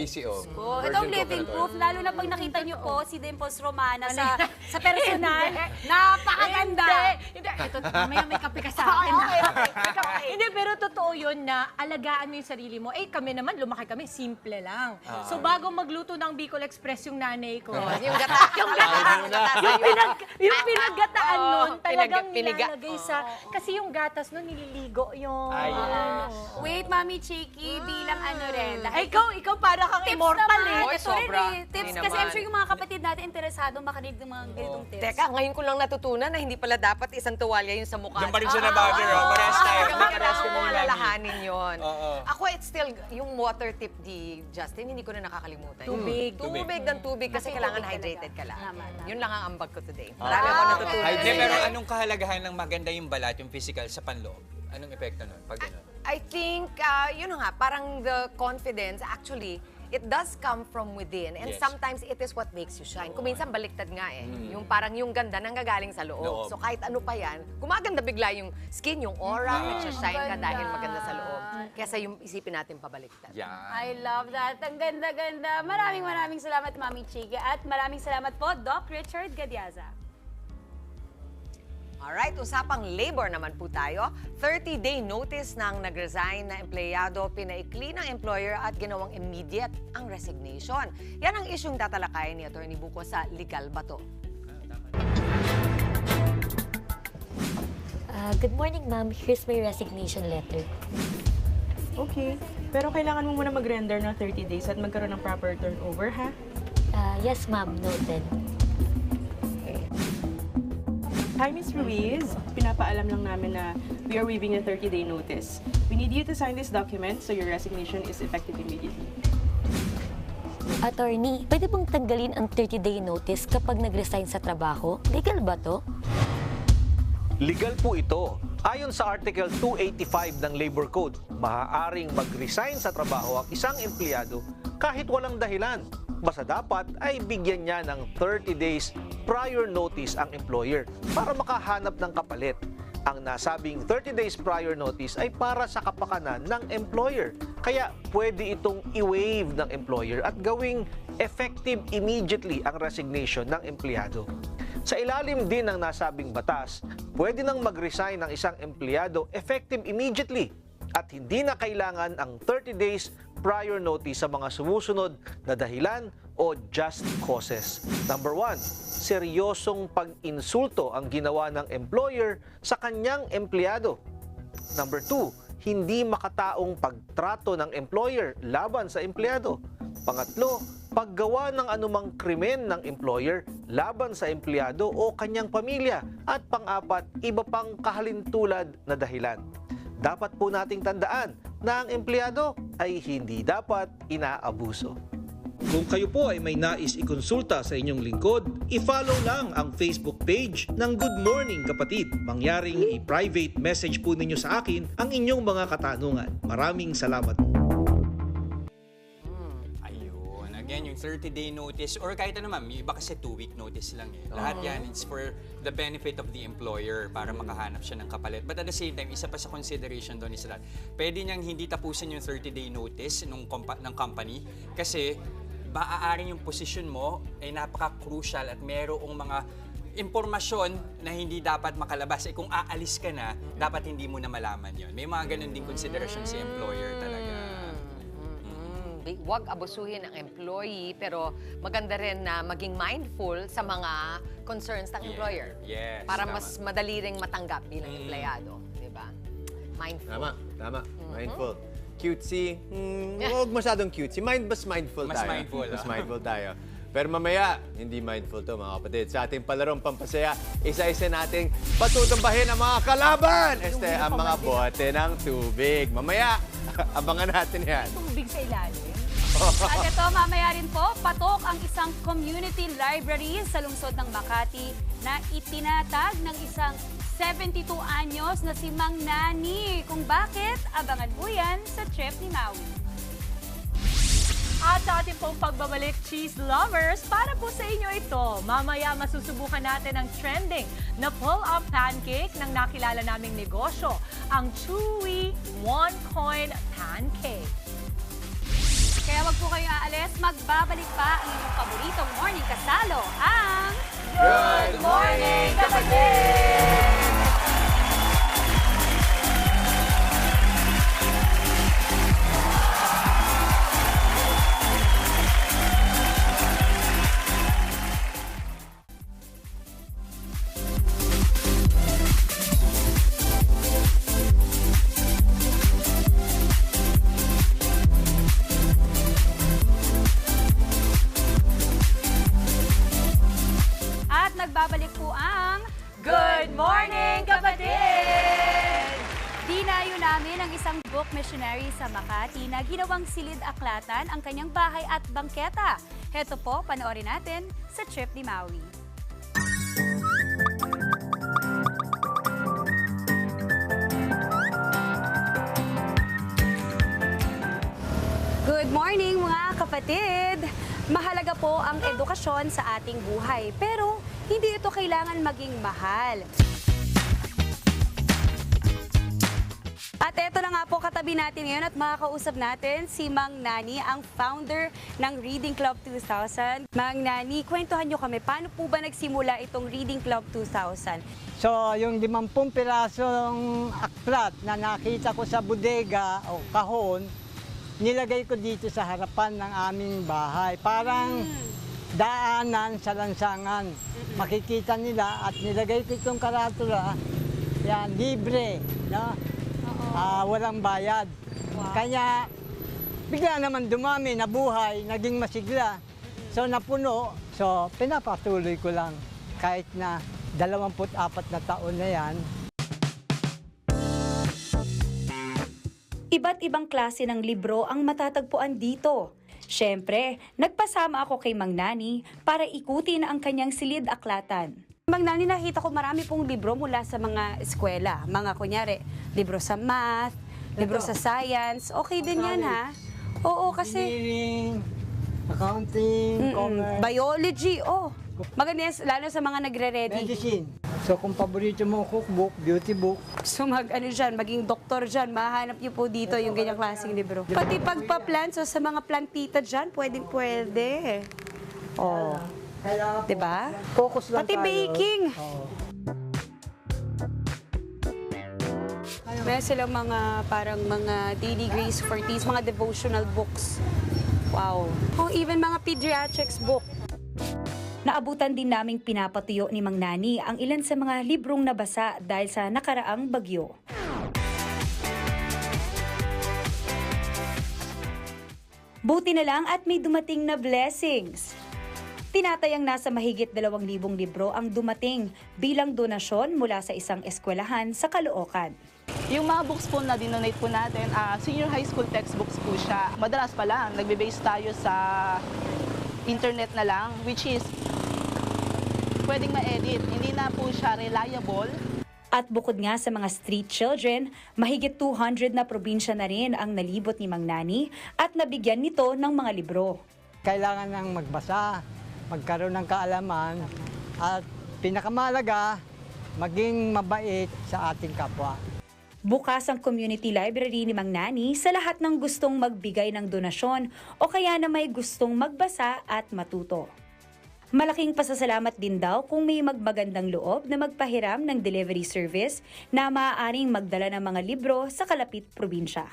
Itong living proof, lalo na pag nakita niyo po si Dimples Romana sa personal, napakaganda. Hindi. Ito, may kape ka sa akin. Hindi, pero totoo yun na alagaan mo yung sarili mo. Kami naman, lumaki kami, simple lang. So bago magluto ng Bicol Express yung nanay ko, Yung gata. yung pinaggataan nun, talagang nilalagay sa... Kasi yung gatas nun, nililigo yung... Wait, Mami Chiki, bilang rin. Ikaw para kang immortal Ito rin tips. Kasi I'm sure yung mga kapatid natin interesado makarinig ng mga ganitong tips. Teka, ngayon ko lang natutunan na hindi pala dapat isang tuwalya yung sa mukha. Doon pa rin siya na bagay, Parehas tayo. Parehas ko mong alalahanin yun. Ako, it's still, yung water tip di Justin, hindi ko na nakakalimutan. Tubig. Tubig ng tubig kasi kailangan hydrated ka lang. Yun lang ang ambag ko today. Marami ako natutunan. Pero anong kahalagahan ng maganda yung balat, yung physical sa panloob? Anong epekto nun pag gano'n? I think, yun nga, parang the confidence, actually, it does come from within. And Yes. sometimes it is what makes you shine. Kung minsan baliktad nga eh. Yung parang yung ganda nanggagaling sa loob. So kahit ano pa yan, gumaganda bigla yung skin, yung aura, nagsashine ka dahil maganda sa loob. Kesa yung isipin natin pabaliktad. Yan. I love that. Ang ganda-ganda. Maraming salamat, Mami Chika. At maraming salamat po, Doc Richard Gadiaza. Alright, usapang labor naman po tayo. 30-day notice ng nag-resign na empleyado, pinaikli ng employer at ginawang immediate ang resignation. Yan ang isyong tatalakayin ni Atty. Buko sa Legal Bato. Good morning, ma'am. Here's my resignation letter. Okay. Pero kailangan mo muna mag-render ng 30 days at magkaroon ng proper turnover, ha? Yes, ma'am. Noted. Hi, Ms. Ruiz. Pinapaalam lang namin na we are waiving the 30-day notice. We need you to sign this document so your resignation is effective immediately. Attorney, pwede bang tanggalin ang 30-day notice kapag nag-resign sa trabaho? Legal ba to? Legal po ito. Ayon sa Article 285 ng Labor Code, maaaring mag-resign sa trabaho ang isang empleyado kahit walang dahilan. Basta dapat ay bigyan niya ng 30 days prior notice ang employer para makahanap ng kapalit. Ang nasabing 30 days prior notice ay para sa kapakanan ng employer. Kaya pwede itong i-waive ng employer at gawing effective immediately ang resignation ng empleyado. Sa ilalim din ng nasabing batas, pwede nang mag-resign ng isang empleyado effective immediately at hindi na kailangan ang 30 days prior notice sa mga sumusunod na dahilan o just causes. Number 1, seryosong pag-insulto ang ginawa ng employer sa kanyang empleyado. Number 2, hindi makataong pagtrato ng employer laban sa empleyado. Pangatlo, paggawa ng anumang krimen ng employer laban sa empleyado o kanyang pamilya. At pang-apat, iba pang kahalintulad na dahilan. Dapat po nating tandaan na ang empleyado ay hindi dapat inaabuso. Kung kayo po ay may nais ikonsulta sa inyong lingkod, i-follow lang ang Facebook page ng Good Morning Kapatid. Mangyaring i-private message po ninyo sa akin ang inyong mga katanungan. Maraming salamat. Ayun. Again, yung 30-day notice or kahit ano ma'am, yung iba kasi 2-week notice lang eh. Lahat yan, it's for the benefit of the employer para makahanap siya ng kapalit. But at the same time, isa pa sa consideration doon is that pwede niyang hindi tapusin yung 30-day notice ng company kasi maaaring yung posisyon mo ay napaka-crucial at merong mga impormasyon na hindi dapat makalabas. Eh kung aalis ka na, dapat hindi mo na malaman yon. May mga ganun din consideration si employer talaga. Huwag abusuhin ang employee, pero maganda rin na maging mindful sa mga concerns ng employer. Yes, para tama. mas madali ring matanggap bilang empleyado. Diba? Mindful. Tama. Mindful. Cutesy, huwag masyadong cutesy. Mas mindful Mas tayo. mindful, Mas ah. mindful tayo. Pero mamaya, hindi mindful to mga kapatid. Sa ating palarong pampasaya, isa-isa nating patutumbahin ang mga kalaban. Ang mga bote ng tubig. Mamaya, abangan natin yan. Tubig sa ilalim. At ito, mamaya rin po, patok ang isang community library sa lungsod ng Makati na itinatag ng isang 72 anyos na si Mang Nani. Kung bakit, abangan po yan sa trip ni Maui. At sa ating pong pagbabalik, cheese lovers, para po sa inyo ito. Mamaya masusubukan natin ang trending na pull-up pancake ng nakilala naming negosyo, ang Chewy One Coin Pancake. Kaya wag po kayo aalis, magbabalik pa ang inyong paboritong morning kasalo, ang Good Morning, Kapatid! At nagbabalik po ang Good Morning, Kapatid! Dinayo namin ang isang book missionary sa Makati na ginawang silid-aklatan ang kanyang bahay at bangketa. Heto po, panoorin natin sa trip ni Maui. Good morning mga kapatid! Mahalaga po ang edukasyon sa ating buhay, pero hindi ito kailangan maging mahal. At eto na nga po, katabi natin ngayon at makakausap natin si Mang Nani, ang founder ng Reading Club 2000. Mang Nani, kwentuhan nyo kami, paano po ba nagsimula itong Reading Club 2000? So, yung 50 pirasong aklat na nakita ko sa bodega o kahon, nilagay ko dito sa harapan ng aming bahay. Parang daanan sa lansangan. Makikita nila at nilagay ko itong karatula. Yan, libre. No? Walang bayad. Kaya bigla naman dumami, nabuhay, naging masigla. So napuno, so pinapatuloy ko lang kahit na 24 na taon na yan. Iba't ibang klase ng libro ang matatagpuan dito. Siyempre, nagpasama ako kay Mang Nani para ikutin ang kanyang silid-aklatan. Mang Nani, nakita ko marami pong libro mula sa mga eskwela. Mga kunyari, libro sa math, libro sa science. Okay din yan, ha? Oo, kasi... Engineering, accounting, commerce. Biology, maganda yan, lalo sa mga nagre-ready. Medicine. So kung paborito mo cookbook, beauty book. So maging doktor dyan, mahanap niyo po dito yung ganyang klaseng libro. Pati pagpa-plant, so sa mga plantita dyan, pwede. Diba? Focus lang pati tayo. baking. Meron silang mga parang mga daily grace for teens, mga devotional books. Wow. Even mga pediatrics book. Naabutan din naming pinapatuyo ni Mang Nani ang ilan sa mga librong nabasa dahil sa nakaraang bagyo. Buti na lang at may dumating na blessings. Tinatayang nasa mahigit 2,000 libro ang dumating bilang donasyon mula sa isang eskwelahan sa Caloocan. Yung mga books po na dinonate po natin, senior high school textbooks po siya. Madalas pa lang, nagbe-base tayo sa internet na lang, which is pwedeng ma-edit. Hindi na po siya reliable. At bukod nga sa mga street children, mahigit 200 na probinsya na rin ang nalibot ni Mang Nani at nabigyan nito ng mga libro. Kailangan ng magbasa, magkaroon ng kaalaman, at pinakamahalaga, maging mabait sa ating kapwa. Bukas ang community library ni Mang Nani sa lahat ng gustong magbigay ng donasyon o kaya na may gustong magbasa at matuto. Malaking pasasalamat din daw kung may magmagandang loob na magpahiram ng delivery service na maaaring magdala ng mga libro sa kalapit probinsya.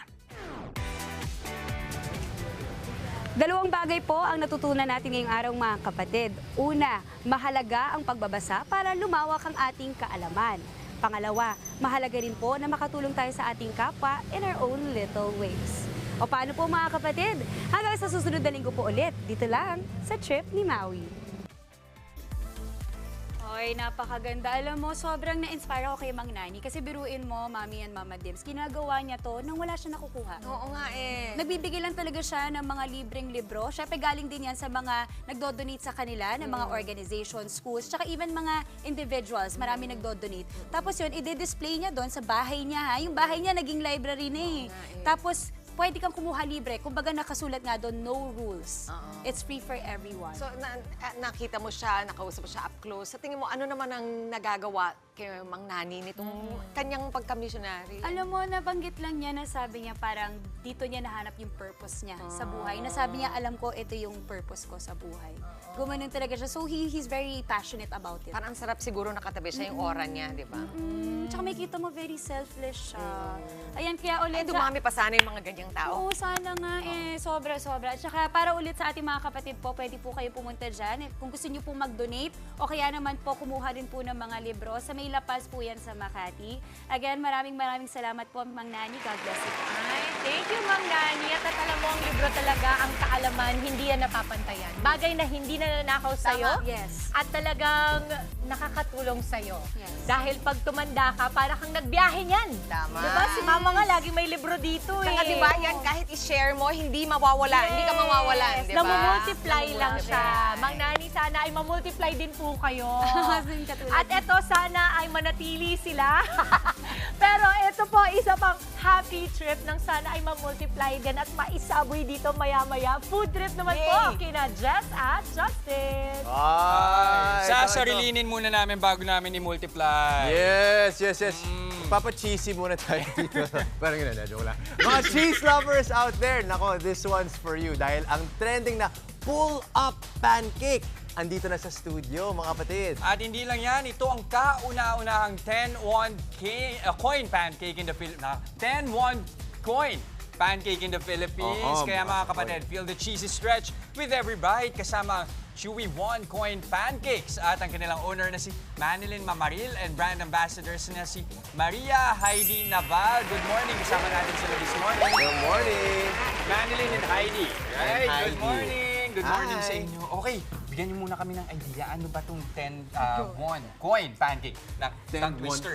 Dalawang bagay po ang natutunan natin ngayong araw mga kapatid. Una, mahalaga ang pagbabasa para lumawak ang ating kaalaman. Pangalawa, mahalaga rin po na makatulong tayo sa ating kapwa in our own little ways. O paano po mga kapatid? Hanggang sa susunod na linggo po ulit, dito lang sa Trip ni Maui. Hoy, napakaganda. Alam mo, sobrang na-inspire ako kay Mang Nani kasi biruin mo, Mami and Mama Dims, ginagawa niya to nang wala siya nakukuha. Oo nga eh. Nagbibigay lang talaga siya ng mga libreng libro. Siyempre galing din yan sa mga nagdo-donate sa kanila, ng mga organizations, schools, tsaka even mga individuals, marami nagdo-donate. Tapos yun, i-display niya doon sa bahay niya, ha? Yung bahay niya naging library na eh. Tapos, pwede kang kumuha libre. Kumbaga nakasulat nga doon, no rules. It's free for everyone. So, nakita mo siya, nakausap mo siya up close. Sa tingin mo, ano naman ang nagagawa kay Mang Nani nitong kanyang pagka-missionary? Alam mo, nabanggit lang niya na sabi niya parang dito niya nahanap yung purpose niya sa buhay. Nasabi niya, alam ko, ito yung purpose ko sa buhay. Gumanon talaga siya. So, he's very passionate about it. Parang sarap siguro nakatabi siya yung aura niya, di ba? Tsaka may kita mo, very selfless siya. Ayan, kaya ulit... Ay, dumami pa sana yung mga ganyang tao. Oo, sana nga eh. Sobra-sobra. At saka para ulit sa ating mga kapatid po, pwede po kayo pumunta dyan. Kung gusto niyo po mag-donate o kaya naman po kumuha rin po ng mga libro. Sa May La Paz po yan sa Makati. Again, maraming salamat po, Mang Nani. God bless you. Ay, thank you, Mang Nani. At alam mo, ang libro talaga, ang kaalaman, hindi yan napapantayan. Bagay na hindi nananakaw sa'yo. Yes. At talagang nakakatulong sa'yo. Yes. Dahil pag tumanda ka, para kang nagbiyahe niyan. Tama. Diba? Si Mama nga, lagi may libro dito eh. Saka diba yan, kahit i-share mo, hindi mawawala. Hindi ka mawawalan, diba? Namumultiply lang siya. Mang Nani, sana ay mamultiply din po kayo. At eto, sana ay manatili sila Pero ito po, isa pang happy trip ng sana ay ma-multiply din at maisaboy dito maya-maya. Food trip naman po kina Jess at Justin. Sasarilinin muna namin bago namin i-multiply. Yes. Papa-cheesy muna tayo dito. Parang yun, joke lang. Mga cheese lovers out there, nako, this one's for you. Dahil ang trending na pull-up pancake andito na sa studio, mga kapatid. At hindi lang yan, ito ang kauna-unahang 10-won coin pancake in the Philippines. 10-won coin pancake in the Philippines. Kaya mga kapatid, feel the cheesy stretch with every bite kasama chewy one-coin pancakes. At ang kanilang owner na si Manilyn Mamaril and brand ambassadors na si Maria Heidi Naval. Good morning, kasama natin sila this morning. Good morning. Manilyn and Heidi. Right, Heidi. good morning. Good morning Hi. sa inyo. Okay, bigyan niyo muna kami ng idea. Ano ba itong 10-won coin pancake? Na tongue twister.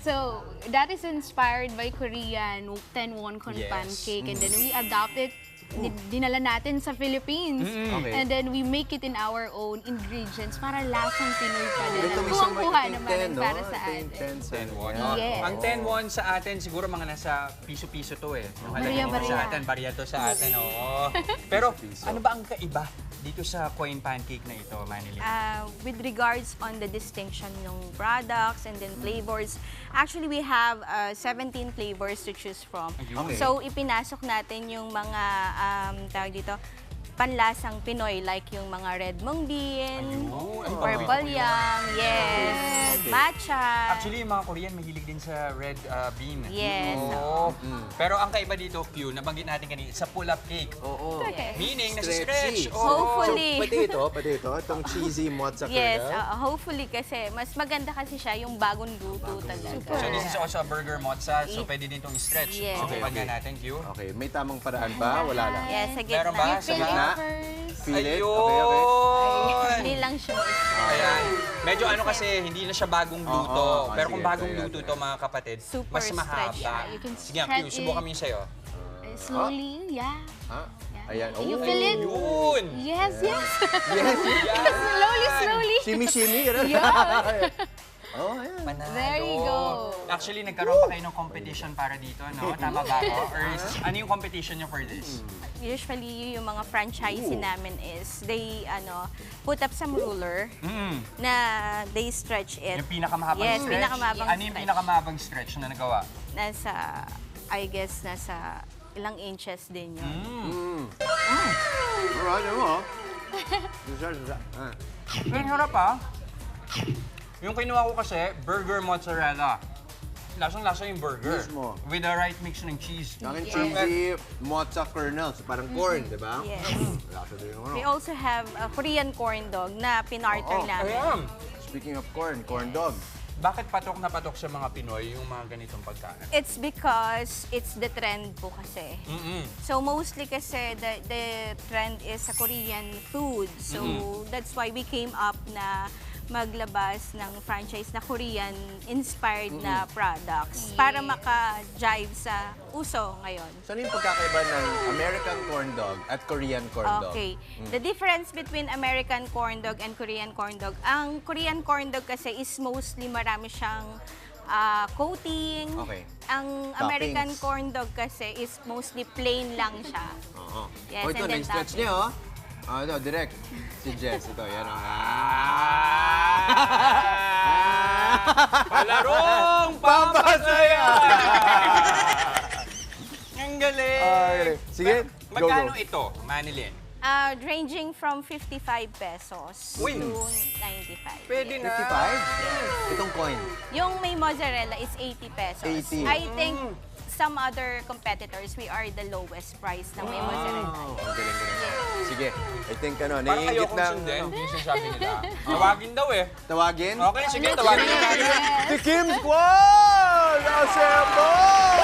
So, that is inspired by Korean 10-won coin Yes. pancake, and then we adopt it, dinala natin sa Philippines. Okay. And then we make it in our own ingredients para lasang Pinoy pa din. Ito mismo Kuwang-kuha may naman ito yung 10, para no? sa Ito yung atin. 10-won. Yes. Ang 10-won sa atin, siguro mga nasa piso-piso to eh. Yung halaga nito Barya-barya. sa atin, barya to sa atin. Oo. Pero ano ba ang kaiba dito sa coin pancake na ito, Manilyn? With regards on the distinction ng products and then flavors, actually we have 17 flavors to choose from. Okay. So ipinasok natin yung mga tawag dito, panlasang Pinoy like yung mga red mung bean, purple yam, yes, matcha. Actually, yung mga Korean mahilig din sa red bean. Yes. Oo. Pero ang kaiba dito, Q, nabanggit natin kanina, sa pull-up cake. Oo. Okay. Meaning, nasa-stretch. Hopefully. So, pati ito, itong cheesy mozza Yes, kernel. hopefully kasi mas maganda kasi siya yung bagong luto talaga. So, this is also a burger mozza, so pwede din itong stretch. Yes. So, pagyan natin, Q. Okay, may tamang paraan ba? Wala lang. Yes, sa gitna. Meron ba? Sa gitna? Feel it? Ayun! Hindi lang siya. Ayan. Medyo ano kasi, hindi na siya bagong luto. Pero kung sige, bagong sige, luto sige. to mga kapatid, Super mas mahaba. stretch, yeah. You can Sige, Q, stretch subukan it. mo yung sa'yo. Slowly, yeah. Ayan. You feel it? Yun! Yes, yes. Yes. Slowly. Shimmy-shimmy. Gano'n. Yeah. Oh, ayan. Panalo. There you go. Actually, nagkaroon pa kayo ng competition para dito, no? Tama ba ako? Or ano yung competition nyo for this? Usually, yung mga franchisee namin is they put up some ruler na they stretch it. Yung pinakamahabang Yes, stretch? pinakamahabang Ano yung pinakamahabang stretch na nagawa? I guess, nasa ilang inches din yun. Alright, ano? Ang harap ah. Yung kinuha ko kasi, burger mozzarella. Lasang-lasa yung burger. Mismo. With the right mix ng cheese. Akin cheesy mozza kernel. So, parang corn, di ba? Yes. Lasa din yung We also have a Korean corn dog na pinarter namin. Ayan. Speaking of corn dog. Bakit patok na patok sa mga Pinoy yung mga ganitong pagkain? It's because it's the trend po kasi. So mostly kasi the trend is sa Korean food. So that's why we came up na maglabas ng franchise na Korean-inspired na products para maka-jive sa uso ngayon. So, ano yung pagkakaiba ng American corn dog at Korean corn dog? Okay. The difference between American corn dog and Korean corn dog, ang Korean corn dog kasi is mostly marami siyang coating. Okay. Ang American corn dog kasi is mostly plain lang siya. Oo. Yes, Oh, ito, and then na-stretch toppings. niya, oh. Ito, direct. Si Jess, ito, yan, oh. Palarong pampasaya! Ang galing! Sige, go, Magkano go. ito, Manilyn? Ranging from 55 pesos Uy. to 95. Pwede na. 55? Itong coin. Yung may mozzarella is 80 pesos. 80. I think some other competitors, we are the lowest price na may mozzarella. Ang galing. Sige, I think Parang naiingit ayokong ng... sundin, hindi yung sinasabi nila. Tawagin daw eh. Tawagin? Okay, sige, tawagin na natin. Si Kim Squad! Assemble!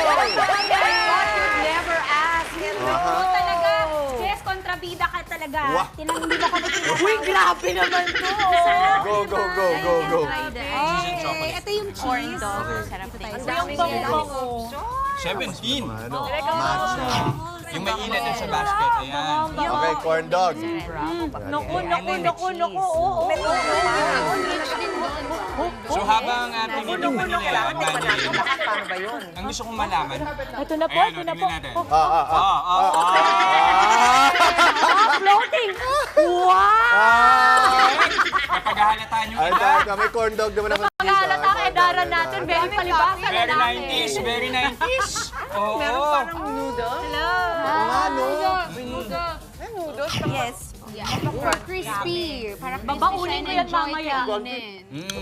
What you'd never ask. Hello talaga. Jess, kontrabida ka talaga. Wah. Hindi mo kami tinatawag. Uy, grabe naman to. Go. Cheese and chocolate. Ito yung Corn cheese. dog. Sarap din. Ang dami niya. 17. Matcha. Yung may init yung sa basket. Ayan. Okay, corn dog. Naku, oo. So habang tinitignan nila yan, Paano ba yun? ang gusto kong malaman, Ito na po, ayan, ito na po. tingnan natin. Floating! Wow! Paghahalataan yung Ay, iba. may corn dog naman ako. Pagkahalata ang edaran natin, very palibasa na Very natin. 90s, very 90s. Oo. Meron parang noodles. Hello. Yes. Crispy. Parang Babaunin ko yan mamaya.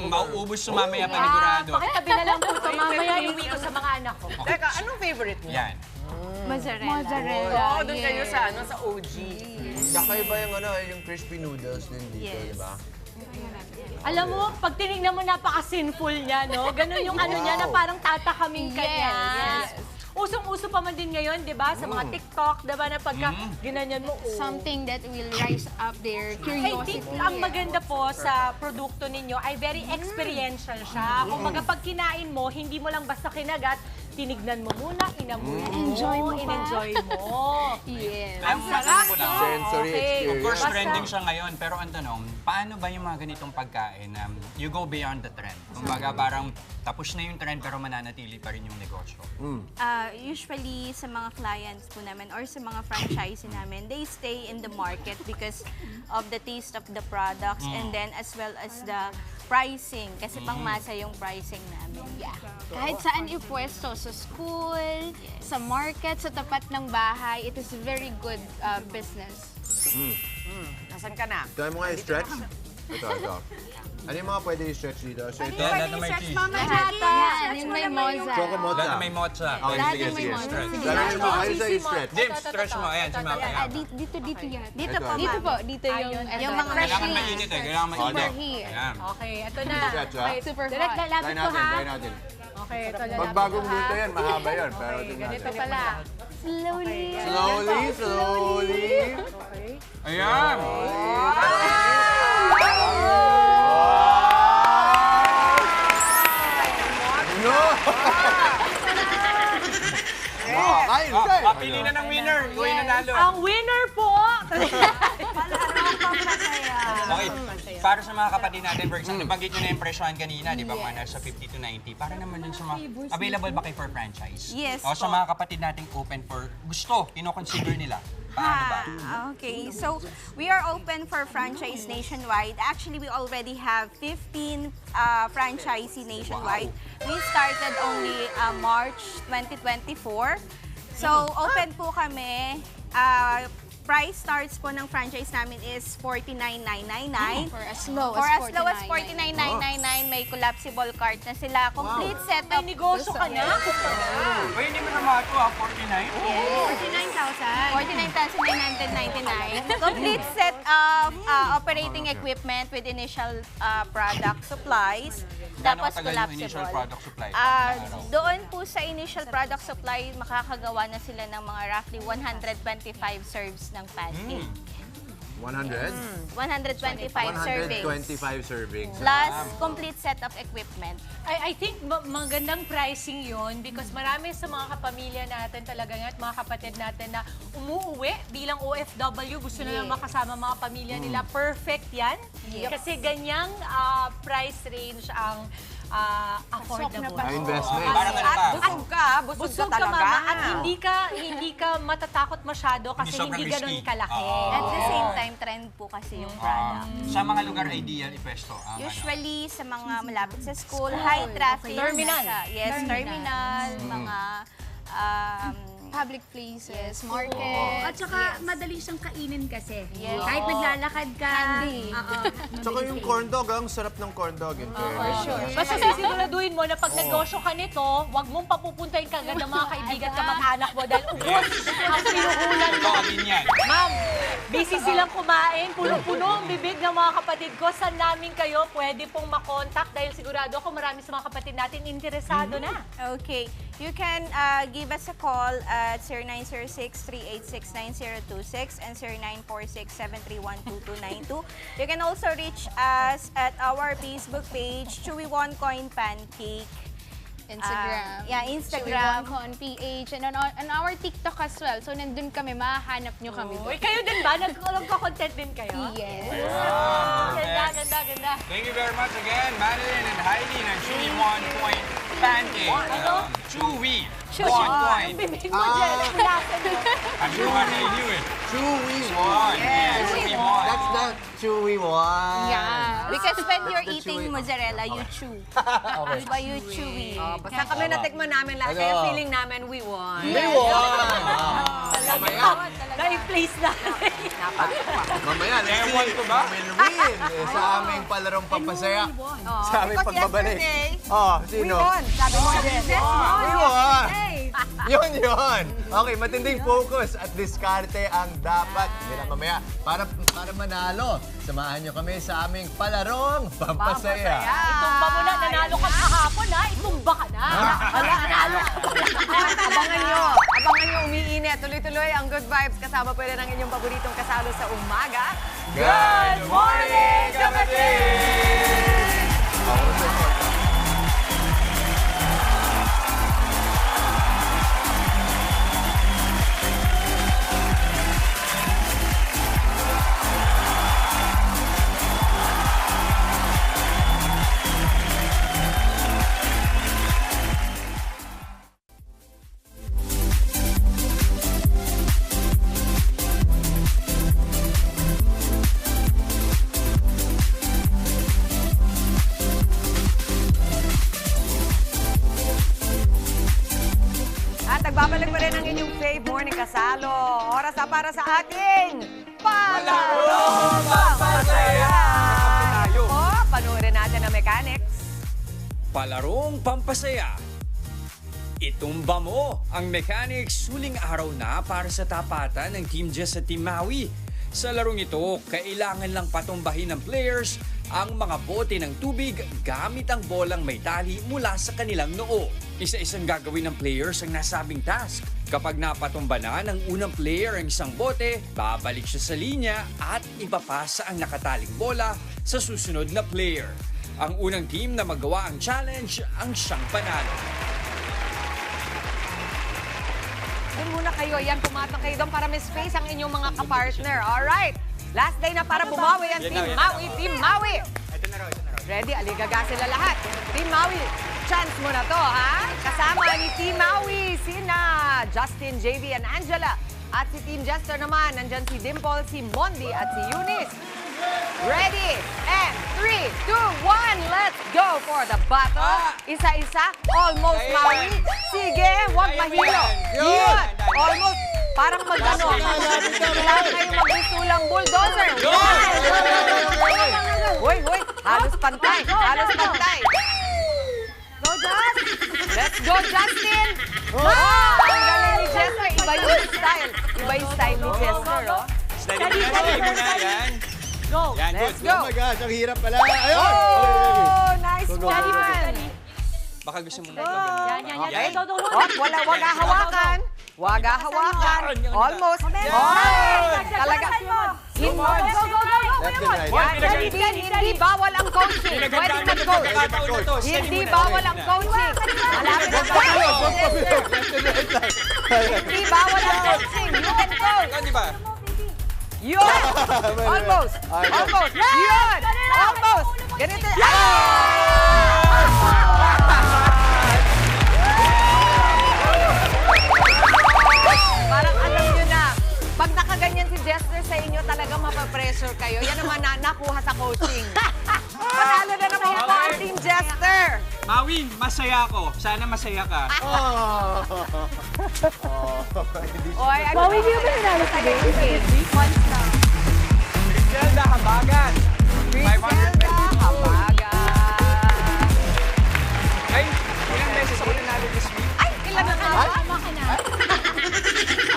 Mauubos sa mamaya panigurado. Pakitabi na lang po ito. Mamaya iuwi ko sa mga anak ko. Teka, anong favorite mo? Yan. Mozzarella. Oo, doon kayo sa OG. Kakaiba yung crispy noodles din dito, di ba? Alam mo, pag tinignan mo, napaka-sinful niya, no? Ganun yung ano niya na parang tatakamin ka niya. Usong-uso pa man din ngayon, di ba? Sa mga TikTok, di ba? Na pagka ginanyan mo, something that will rise up their I curiosity. think ang maganda po sa produkto ninyo ay very experiential siya. Kung pag kinain mo, hindi mo lang basta kinagat, tinignan mo muna, inamoy mo, in-enjoy mo. Yes. Ang sarap ko lang. Sensory experience. Of course, trending siya ngayon. Pero ang tanong, paano ba yung mga ganitong pagkain? You go beyond the trend. Kumbaga parang tapos na yung trend pero mananatili pa rin yung negosyo. Usually sa mga clients po namin or sa mga franchisee namin, they stay in the market because of the taste of the products and then as well as the pricing. Kasi pangmasa yung pricing namin. Yeah. Kahit saan ipwesto, sa school, sa market, sa tapat ng bahay, it is very good business. Nasaan ka na? Try mo nga yung stretch. Ito. Ano yung mga pwede i-stretch dito? So ito, Lahat na may cheese. Yan, yung may moza. choco mocha. Lahat na may mocha. Okay, Lahat sige, na may sige. mocha. Stretch. Sige. Lalo yung mga ayos ay stretch. Dim, stretch mo. Ayan, si Mama. Dito yan. Dito po, Dito ma'am. po, dito yung mga Kailangan mainit eh. Kailangan mainit. Super heat. Ayan. Okay, ito na. Stretch, ha? Okay, Super direct hot. lalapit ko, ha? Try natin. Okay, ito lalapit Pag bagong luto yan, mahaba yan. Pero Okay, tingnan ganito natin. pala. Slowly. Slowly. Ayan. No! Kain, kain. Papili na ng winner. Ikaw yung nanalo. Ang winner po! Okay, para sa mga kapatid natin, for example, nabanggit nyo na yung presyohan kanina, di ba, mga nasa 50 to 90. Para naman din sa mga, available ba kayo for franchise? Yes O sa po. mga kapatid nating open for, gusto, kino-consider nila. Paano ba? Okay, so we are open for franchise nationwide. Actually, we already have 15 franchisee nationwide. We started only March 2024. So, open po kami. Price starts po ng franchise namin is $49,999. For as low For as low as $49,999. $49,999, may collapsible cart na sila. Complete set of... May negosyo ka na? Uy, hindi mo naman ito 49? $49,999. Complete set of operating equipment with initial product supplies. Gano'ng Tapos katagal yung initial collapsible. product supply? Doon po sa initial product supply, makakagawa na sila ng mga roughly 125 serves ng pancake. 100? 125 servings. 125 servings. Plus complete set of equipment. I think magandang pricing yon because marami sa mga kapamilya natin talaga nga at mga kapatid natin na umuuwi bilang OFW, gusto na lang makasama mga pamilya nila. Perfect yan. Kasi ganyang price range ang affordable. Investment. Parang ano pa? Busog Busog ka, ka talaga. mama, at hindi ka matatakot masyado kasi Hindi hindi sobrang ganun risky. kalaki. At the same time, trend po kasi yung product. Sa mga lugar ideal ipwesto? Usually, sa mga malapit sa school, high traffic. Terminal. Yes, terminal, mga Public places, market. At saka madali siyang kainin kasi. Yes. Kahit naglalakad ka. Candy. Tsaka yung corn dog, ang sarap ng corn dog. For sure. Basta sisiguraduhin mo na pag negosyo ka nito, huwag mong papupuntahin kagad ng mga kaibigan ka mag-anak mo dahil ubos ang pinuhulan mo. Ma'am, busy silang kumain, punong-puno ang bibig ng mga kapatid ko. Saan namin kayo pwede pong makontak dahil sigurado ako marami sa mga kapatid natin interesado na. Okay. You can give us a call at 0906-386-9026 and 0946-731-2292. You can also reach us at our Facebook page, Chewy One Coin Pancake. Instagram. Instagram. Chewy Con PH. And on our TikTok as well. So, nandun kami. Mahanap nyo kami. Uy, kayo din ba? Nagko-content din kayo? Yes. Ganda. Thank you very much again, Madeline and Heidi ng Chewy 1 Point Pancake. Chewy 1 Point. Bibig mo, Jen. Kulasan mo. I'm sure I knew it. Chewy one. Yes, Chewy one. That's the Chewy one. Yeah. Because when you're eating mozzarella, you chew. Okay. Diba you chewy? Basta kami natikman namin lahat. Kaya feeling namin we won. We won! Na-place na. Mamaya, let's see. Win sa aming palarong pampasaya. Sa aming pagbabalik. Sino? We won. Sabi mo, Jen. We won! Yun! Okay, matinding focus at diskarte ang dapat nila mamaya para manalo. Samahan nyo kami sa aming palarong pampasaya. Itumba mo na. Nanalo ka kahapon, ha? Itumba ka na. Nanalo ka. Abangan nyo umiinit. Tuloy-tuloy ang good vibes kasama pwede ng inyong paboritong kasalo sa umaga. Good morning, kapatid! Nagbabalik pa rin ang inyong fave morning kasalo. Oras na para sa ating Palarong Pampasaya! Panoorin natin ang mechanics. Palarong Pampasaya. Itumba mo ang mechanics suling araw na para sa tapatan ng Team Jess at Team Maui. Sa larong ito, kailangan lang patumbahin ng players ang mga bote ng tubig gamit ang bolang may tali mula sa kanilang noo. Isa-isang gagawin ng players ang nasabing task. Kapag napatumba na ng unang player ang isang bote, babalik siya sa linya at ipapasa ang nakataling bola sa susunod na player. Ang unang team na magawa ang challenge ang siyang panalo. Doon muna kayo. Yan, pumatang kayo doon para may space ang inyong mga kapartner. Alright. Last day na para bumawi ang Team Maui. Team Maui. Ito na raw. Ready? Aligaga sila lahat. Team Maui, chance mo na to, ha? Kasama ni Team Maui, sina Justin, JV, and Angela. At si Team Jester naman, nandyan si Dimple, si Mondi, at si Eunice. Ready? And 3, 2, 1, let's go for the battle. Isa-isa, almost Maui. Sige, huwag mahilo. Yun, almost. Parang mag-ano. Kailangan kayo mag-gustulang bulldozer. Hoy, halos pantay. Halos pantay. Go, Justin! Let's go, Justin! Ang galing ni Jester. Iba yung style. Iba yung style ni Jester, oh. Steady mo na yan. Go! Yan, good. Let's go. Oh my gosh, ang hirap pala. Ayun! Oh, nice one. Baka gusto mo na Yan. Okay. Wag hawakan. Wag hawakan. Almost. Talaga. Left and right. Hindi bawal ang coaching. Pwede mag-coach. Hindi bawal ang coaching. Malapit na tayo. Hindi bawal ang coaching. You can coach. Di ba? Yun! Almost! Almost! Yun! Almost! Ganito. Parang alam nyo na, pag nakaganyan si Jester sa inyo, talaga mapapressure kayo. Yan naman nakuha sa coaching. Panalo na naman po ang Team Jester. Maui, masaya ako. Sana masaya ka. Oy, Maui, hindi mo ba nanalo sa game? Griselda Habagan. Griselda Habagan. Ay, ilang beses ako nanalo this week? Ay, ilan na ka?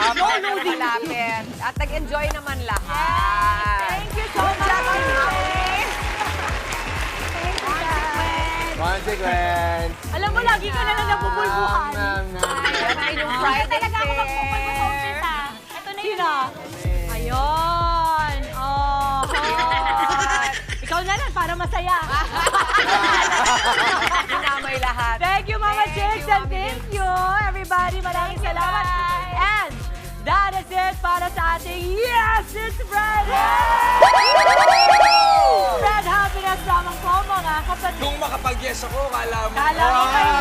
Apat. Malapit. At nag-enjoy naman lahat. Thank you so much! Consequence. Alam mo, lagi ka na lang napupulbuhan. Yan ang inyong Friday Talaga ako magpupulbuhan sa umpisa. Ito na yun, Ayun. Oh. Ikaw na lang para masaya. Dinamay lahat. Thank you, Mama J. and thank you, everybody. Maraming salamat. And that is it para sa ating Yes, It's Friday! Spread happiness lamang po, mga kapatid. Kung makapag-yes ako, kala mo. Kala mo kayo.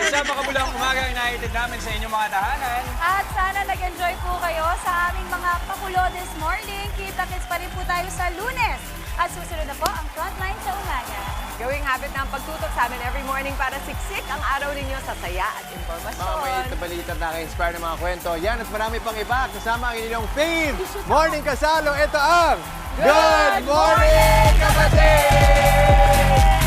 Sa makabulang umaga, inaitid namin sa inyong mga tahanan. At sana nag-enjoy po kayo sa aming mga pakulo this morning. Kita-kits pa rin po tayo sa Lunes. At susunod na po ang Frontline sa umaga. Gawing habit ng pagtutok sa amin every morning para siksik ang araw ninyo sa saya at impormasyon. Mga mainit na balita at naka-inspire ng mga kwento. Yan at marami pang iba. Kasama ang inyong fave Morning Kasalo. Ito ang Good Morning, Kapatid!